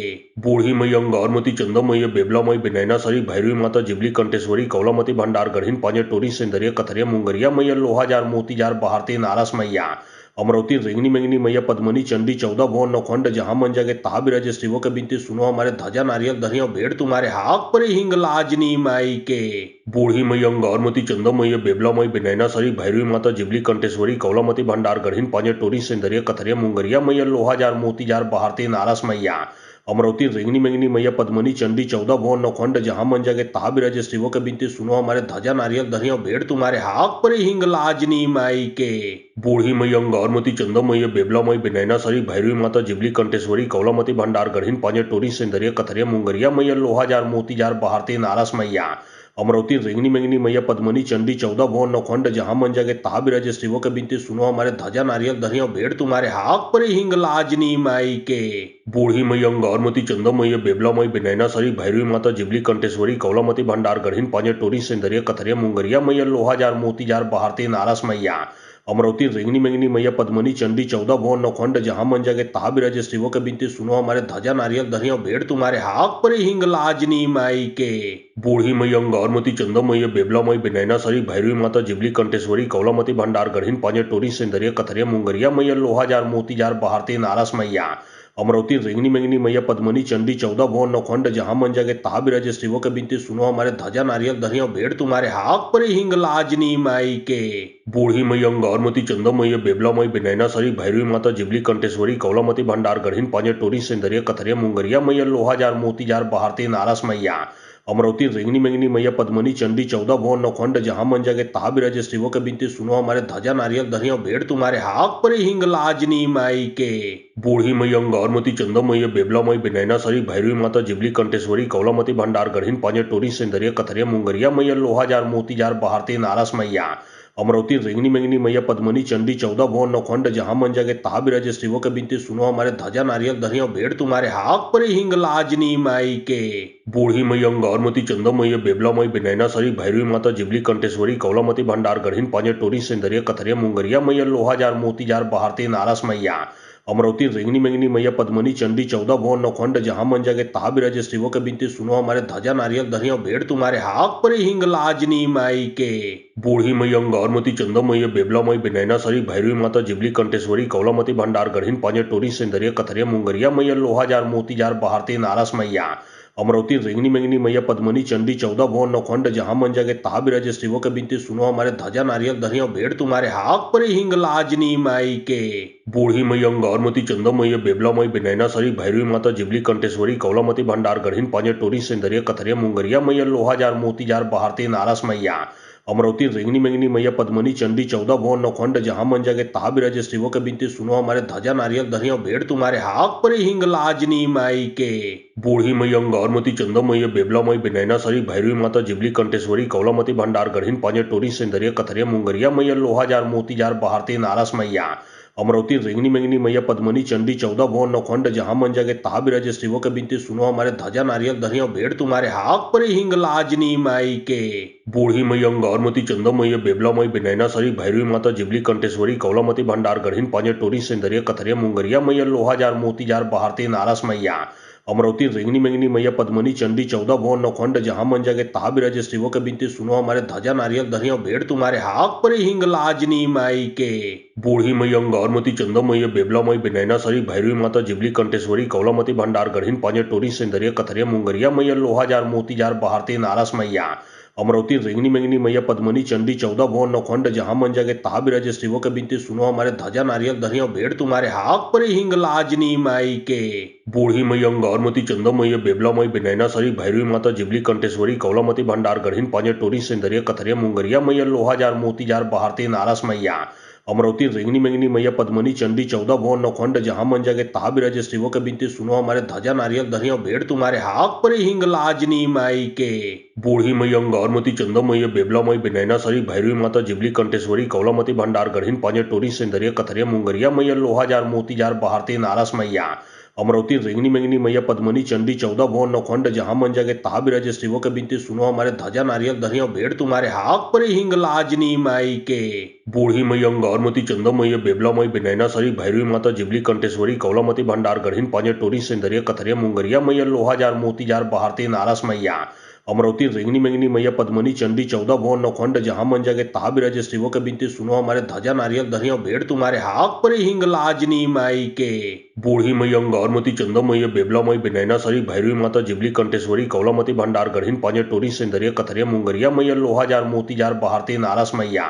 बूढ़ी मैया अंगारमती चंदम मैया बेबला मई बिनैना सरी भैरवी माता जिबली कंटेश्वरी कौलामती भंडार गढ़ीन पांजे टोरी सिंदरिया कथरिया मुंगरिया मैया लोहा जार मोती जार बहारती नारास मैया अमरावती रेंगनी मेंगनी मैया पद्मनी चंडी 14 भुवन नौखंड जहां मन जगे तहा बिराजे शिवो के बिनती सुनो हमारे ध्वजा नारियल धरिया भेड़ तुम्हारे हाक पर हिंग लाजनी माई के। बूढ़ी मैया अंगारमती चंदम मैया बेबला मई बिनैना सरी भैरवी माता जिबली कंटेश्वरी कौलामती भंडार गढ़ीन पांजे टोरी सिंदरिया कथरिया मुंगरिया मैया लोहा जार मोती जार बहारती नारास मैया अमरावती रेंगनी मेंगनी मैया पद्मनी चंडी 14 भुवन नौखंड जहां मन जगे तहा बिराजे शिवो के बिनती सुनो हमारे ध्वजा नारियल धरिया भेड़ तुम्हारे हाक पर हिंग लाजनी माई के। बूढ़ी मैया अंगारमती चंदम मैया बेबला मई बिनैना सरी भैरवी माता जिबली कंटेश्वरी कौलामती भंडार गढ़ीन पांजे टोरी सिंदरिया कथरिया मुंगरिया मैया लोहा जार मोती जार बहारती नारास मैया अमरावती रेंगनी मेंगनी मैया पद्मनी चंडी 14 भुवन नौखंड जहां मन जगे तहा बिराजे शिवो के बिनती सुनो हमारे ध्वजा नारियल धरिया भेड़ तुम्हारे हाक पर हिंग लाजनी माई के। बूढ़ी मैया अंगारमती चंदम मैया बेबला मई बिनैना सरी भैरवी माता जिबली कंटेश्वरी कौलामती भंडार गढ़ीन पांजे टोरी सिंदरिया कथरिया मुंगरिया मैया लोहा जार मोती जार बहारती नारास मैया अमरावती रेंगनी मेंगनी मैया पद्मनी चंडी 14 भुवन नौखंड जहां मन जगे तहा बिराजे शिवो के बिनती सुनो हमारे ध्वजा नारियल धरिया भेड़ तुम्हारे हाक पर हिंग लाजनी माई के। बूढ़ी मैया अंगारमती चंदम मैया बेबला मई बिनैना सरी भैरवी माता जिबली कंटेश्वरी कौलामती भंडार गढ़ीन पांजे टोरी सिंदरिया कथरिया मुंगरिया मैया लोहा जार मोती जार बहारती नारस मैया अमरावती रेंगनी मेंगनी मैया पद्मनी चंडी 14 भुवन नौखंड जहां मन जगे तहा बिराजे शिवो के बिनती सुनो हमारे ध्वजा नारियल धरिया भेड़ तुम्हारे हाक पर हिंग लाजनी माई के। बूढ़ी मैया अंगारमती चंदम मैया बेबला मई बिनैना सरी भैरवी माता जिबली कंटेश्वरी कौलामती भंडार गढ़ीन पांजे टोरी सिंदरिया कथरिया मुंगरिया मैया लोहा जार मोती जार बहारती नारस मैया अमरावती रेंगनी मेंगनी मैया पद्मनी चंडी 14 भुवन नौखंड जहां मन जगे तहा बिराजे शिवो के बिनती सुनो हमारे ध्वजा नारियल धरिया भेड़ तुम्हारे हाक पर हिंग लाजनी माई के। बूढ़ी मैया अंगारमती चंदम मैया बेबला मई बिनैना सरी भैरवी माता जिबली कंटेश्वरी कौलामती भंडार गढ़ीन पांजे टोरी सिंदरिया कथरिया मुंगरिया मैया लोहा जार मोती जार बहारती नारस मैया अमरावती रेंगनी मेंगनी मैया पद्मनी चंडी 14 भुवन नौखंड जहां मन जगे तहा बिराजे शिवो के बिनती सुनो हमारे ध्वजा नारियल धरिया भेड़ तुम्हारे हाक पर हिंग लाजनी माई के। बूढ़ी मैया अंगारमती चंदम मैया बेबला मई बिनैना सरी भैरवी माता जिबली कंटेश्वरी कौलामती भंडार गढ़ीन पांजे टोरी सिंदरिया कथरिया मुंगरिया मैया लोहा जार मोती जार बहारती नारस मैया अमरावती रेंगनी मेंगनी मैया पद्मनी चंडी 14 भुवन नौखंड जहां मन जगे तहा बिराजे शिवो के बिनती सुनो हमारे ध्वजा नारियल धरिया भेड़ तुम्हारे हाक पर हिंग लाजनी माई के। बूढ़ी मैया अंगारमती चंदम मैया बेबला मई बिनैना सरी भैरवी माता जिबली कंटेश्वरी कौलामती भंडार गढ़ीन पांजे टोरी सिंदरिया कथरिया मुंगरिया मैया लोहा जार मोती जार बहारती नारस मैया अमरावती रेंगनी मेंगनी मैया पद्मनी चंडी 14 भुवन नौखंड जहां मन जगे तहा बिराजे शिवो के बिनती सुनो हमारे ध्वजा नारियल धरिया भेड़ तुम्हारे हाक पर हिंग लाजनी माई के। बूढ़ी मैया अंगारमती चंदम मैया बेबला मई बिनैना सरी भैरवी माता जिबली कंटेश्वरी कौलामती भंडार गढ़ीन पांजे टोरी सिंदरिया कथरिया मुंगरिया मैया लोहा जार मोती जार बहारती नारस मैया अमरावती रेंगनी मेंगनी मैया पद्मनी चंडी 14 भुवन नौखंड जहां मन जगे तहा बिराजे शिवो के बिनती सुनो हमारे ध्वजा नारियल धरिया भेड़ तुम्हारे हाक पर हिंग लाजनी माई के। बूढ़ी मैया अंगारमती चंदम मैया बेबला मई बिनैना सरी भैरवी माता जिबली कंटेश्वरी कौलामती भंडार गढ़ीन पांजे टोरी सिंदरिया कथरिया मुंगरिया मैया लोहा जार मोती जार बहारती नारस मैया अमरावती रेंगनी मेंगनी मैया पद्मनी चंडी 14 भुवन नौखंड जहां मन जगे तहा बिराजे शिवो के बिनती सुनो हमारे ध्वजा नारियल धरिया भेड़ तुम्हारे हाक पर हिंग लाजनी माई के। बूढ़ी मैया अंगारमती चंदम मैया बेबला मई बिनैना सरी भैरवी माता जिबली कंटेश्वरी कौलामती भंडार गढ़ीन पांजे टोरी सिंदरिया कथरिया मुंगरिया मैया लोहा जार मोती जार बहारती नारस मैया अमरावती रेंगनी मेंगनी मैया पद्मनी चंडी 14 भुवन नौखंड जहां मन जगे तहा बिराजे शिवो के बिनती सुनो हमारे ध्वजा नारियल धरिया भेड़ तुम्हारे हाक पर हिंग लाजनी माई के। बूढ़ी मैया अंगारमती चंदम मैया बेबला मई बिनैना सरी भैरवी माता जिबली कंटेश्वरी कौलामती भंडार गढ़ीन पांजे टोरी सिंदरिया कथरिया मुंगरिया मैया लोहा जार मोती जार बहारती नारस मैया अमरावती रेंगनी मेंगनी मैया पद्मनी चंडी 14 भुवन नौखंड जहां मन जगे तहा बिराजे शिवो के बिनती सुनो हमारे ध्वजा नारियल धरिया भेड़ तुम्हारे हाक पर हिंग लाजनी माई के। बूढ़ी मैया अंगारमती चंदम मैया बेबला मई बिनैना सरी भैरवी माता जिबली कंटेश्वरी कौलामती भंडार गढ़ीन पांजे टोरी सिंदरिया कथरिया मुंगरिया मैया लोहा जार मोती जार बहारती नारस मैया अमरावती रेंगनी मेंगनी मैया पद्मनी चंडी 14 भुवन नौखंड जहां मन जगे तहा बिराजे शिवो के बिनती सुनो हमारे ध्वजा नारियल धरिया भेड़ तुम्हारे हाक पर हिंग लाजनी माई के। बूढ़ी मैया अंगारमती चंदम मैया बेबला मई बिनैना सरी भैरवी माता जिबली कंटेश्वरी कौलामती भंडार गढ़ीन पांजे टोरी सिंदरिया कथरिया मुंगरिया मैया लोहा जार मोती जार बहारती नारस मैया अमरावती रेंगनी मेंगनी मैया पद्मनी चंडी 14 भुवन नौखंड जहां मन जगे तहा बिराजे शिवो के बिनती सुनो हमारे ध्वजा नारियल धरिया भेड़ तुम्हारे हाक पर हिंग लाजनी माई के। बूढ़ी मैया अंगारमती चंदम मैया बेबला मई बिनैना सरी भैरवी माता जिबली कंटेश्वरी कौलामती भंडार गढ़ीन पांजे टोरी सिंदरिया कथरिया मुंगरिया मैया लोहा जार मोती जार बहारती नारस मैया अमरावती रेंगनी मेंगनी मैया पद्मनी चंडी 14 भुवन नौखंड जहां मन जगे तहा बिराजे शिवो के बिनती सुनो हमारे ध्वजा नारियल धरिया भेड़ तुम्हारे हाक पर हिंग लाजनी माई के। बूढ़ी मैया अंगारमती चंदम मैया बेबला मई बिनैना सरी भैरवी माता जिबली कंटेश्वरी कौलामती भंडार गढ़ीन पांजे टोरी सिंदरिया कथरिया मुंगरिया मैया लोहा जार मोती जार बहारती नारस मैया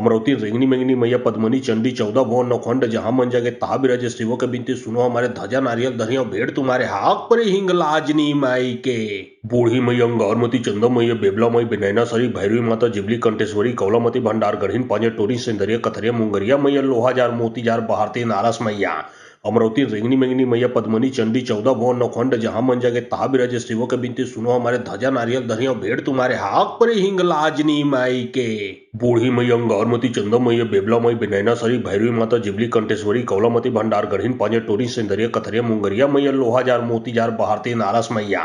अमरावती रेंगनी मेंगनी मैया पद्मनी चंडी 14 भुवन नौखंड जहां मन जगे तहा बिराजे शिवो के बिनती सुनो हमारे ध्वजा नारियल धरिया भेड़ तुम्हारे हाक पर हिंग लाजनी माई के। बूढ़ी मैया अंगारमती चंदम मैया बेबला मई बिनैना सरी भैरवी माता जिबली कंटेश्वरी कौलामती भंडार गढ़ीन पांजे टोरी सिंदरिया कथरिया मुंगरिया मैया लोहा जार मोती जार बहारती नारस मैया अमरावती रेंगनी मेंगनी मैया पद्मनी चंडी 14 भुवन नौखंड जहां मन जगे तहा बिराजे शिवो के बिनती सुनो हमारे ध्वजा नारियल धरिया भेड़ तुम्हारे हाक पर हिंग लाजनी माई के। बूढ़ी मैया अंगारमती चंदम मैया बेबला मई बिनैना सरी भैरवी माता जिबली कंटेश्वरी कौलामती भंडार गढ़ीन पांजे टोरी सिंदरिया कथरिया मुंगरिया मैया लोहा जार मोती जार बहारती नारस मैया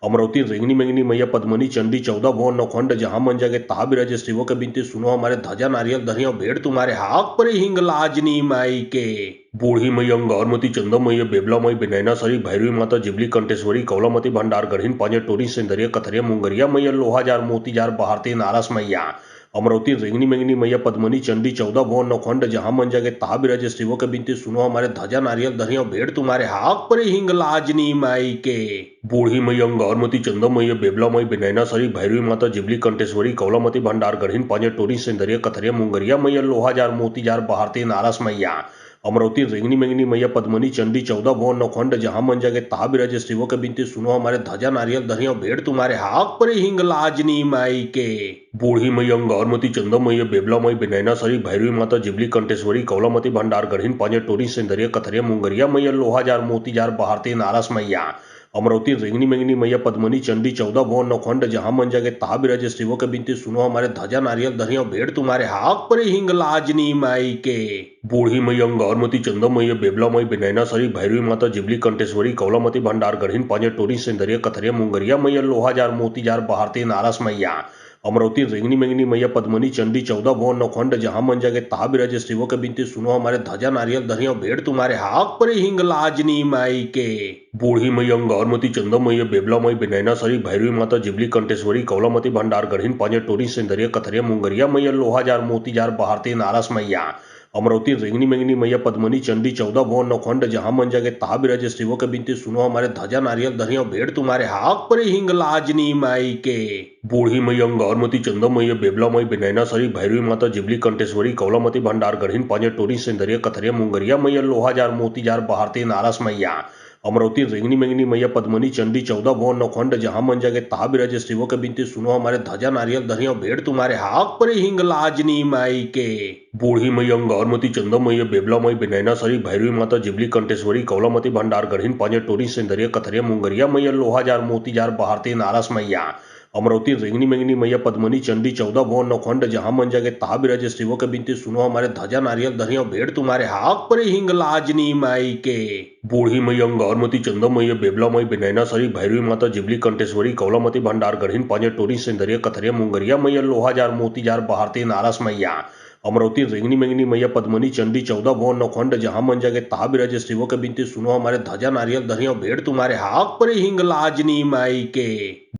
अमरावती रेंगनी मेंगनी मैया पद्मनी चंडी 14 भुवन नौखंड जहां मन जगे तहा बिराजे शिवो के बिनती सुनो हमारे ध्वजा नारियल धरिया भेड़ तुम्हारे हाक पर हिंग लाजनी माई के। बूढ़ी मैया अंगारमती चंदा मैया बेबला मई बिनैना सरी भैरवी माता जिबली कंटेश्वरी कौलामती भंडार गढ़ीन पांजे टोरी सिंदरिया कथरिया मुंगरिया मैया लोहा जार मोती जार बहारती नारस मैया। अमरावती रेंगनी मेंगनी मैया पद्मनी चंडी 14 भुवन नौखंड जहां मन जगे तहा बिराजे शिवो के बिनती सुनो हमारे ध्वजा नारियल धरिया भेड़ तुम्हारे हाक पर हिंग लाजनी माई के। बूढ़ी मैया अंगारमती चंदा मैया बेबला मई बिनैना सरी भैरवी माता जिबली कंटेश्वरी कौलामती भंडार गढ़ीन पांजे टोरी सिंदरिया कथरिया मुंगरिया मैया लोहा जार मोती जार बहारती नारस मैया। अमरावती रेंगनी मेंगनी मैया पद्मनी चंडी 14 भुवन नौखंड जहां मन जगे तहा बिराजे शिवो के बिनती सुनो हमारे ध्वजा नारियल धरिया भेड़ तुम्हारे हाक पर हिंग लाजनी माई के। बूढ़ी मैया अंगारमती चंदा मैया बेबला मई बिनैना सरी भैरवी माता जिबली कंटेश्वरी कौलामती भंडार गढ़ीन पांजे टोरी सिंदरिया कथरिया मुंगरिया मैया लोहा जार मोती जार बहारती नारस मैया। अमरावती रेंगनी मेंगनी मैया पद्मनी चंडी 14 भुवन नौखंड जहां मन जगे तहा बिराजे शिवो के बिनती सुनो हमारे ध्वजा नारियल धरिया भेड़ तुम्हारे हाक पर हिंग लाजनी माई के। बूढ़ी मैया अंगारमती चंदा मैया बेबला मई बिनैना सरी भैरवी माता जिबली कंटेश्वरी कौलामती भंडार गढ़ीन पांजे टोरी सिंदरिया कथरिया मुंगरिया मैया लोहा जार मोती जार बहारती नारस मैया। अमरावती रेंगनी मेंगनी मैया पद्मनी चंडी 14 भुवन नौखंड जहां मन जगे तहा बिराजे शिवो के बिनती सुनो हमारे ध्वजा नारियल धरिया भेड़ तुम्हारे हाक पर हिंग लाजनी माई के। बूढ़ी मैया अंगारमती चंदा मैया बेबला मई बिनैना सरी भैरवी माता जिबली कंटेश्वरी कौलामती भंडार गढ़ीन पांजे टोरी सिंदरिया कथरिया मुंगरिया मैया लोहा जार मोती जार बहारती नारस मैया। अमरावती रेंगनी मेंगनी मैया पद्मनी चंडी 14 भुवन नौखंड जहां मन जगे तहा बिराजे शिवो के बिनती सुनो हमारे ध्वजा नारियल धरिया भेड़ तुम्हारे हाक पर हिंग लाजनी माई के। बूढ़ी मैया अंगारमती चंदा मैया बेबला मई बिनैना सरी भैरवी माता जिबली कंटेश्वरी कौलामती भंडार गढ़ीन पांजे टोरी सिंदरिया कथरिया मुंगरिया मैया लोहा जार मोती जार बहारती नारस मैया। अमरावती रेंगनी मेंगनी मैया पद्मनी चंडी 14 भुवन नौखंड जहां मन जगे तहा बिराजे शिवो के बिनती सुनो हमारे ध्वजा नारियल धरिया भेड़ तुम्हारे हाक पर हिंग लाजनी माई के। बूढ़ी मैया अंगारमती चंदा मैया बेबला मई बिनैना सरी भैरवी माता जिबली कंटेश्वरी कौलामती भंडार गढ़ीन पांजे टोरी सिंदरिया कथरिया मुंगरिया मैया लोहा जार मोती जार बहारती नारस मैया। अमरावती रेंगनी मेंगनी मैया पद्मनी चंडी 14 भुवन नौखंड जहां मन जगे तहा बिराजे शिवो के बिनती सुनो हमारे ध्वजा नारियल धरिया भेड़ तुम्हारे हाक पर हिंग लाजनी माई के। बूढ़ी मैया अंगारमती चंदा मैया बेबला मई बिनैना सरी भैरवी माता जिबली कंटेश्वरी कौलामती भंडार गढ़ीन पांजे टोरी सिंदरिया कथरिया मुंगरिया मैया लोहा जार मोती जार बहारती नारस मैया। अमरावती रेंगनी मेंगनी मैया पद्मनी चंडी 14 भुवन नौखंड जहां मन जगे तहा बिराजे शिवो के बिनती सुनो हमारे ध्वजा नारियल धरिया भेड़ तुम्हारे हाक पर हिंग लाजनी माई के।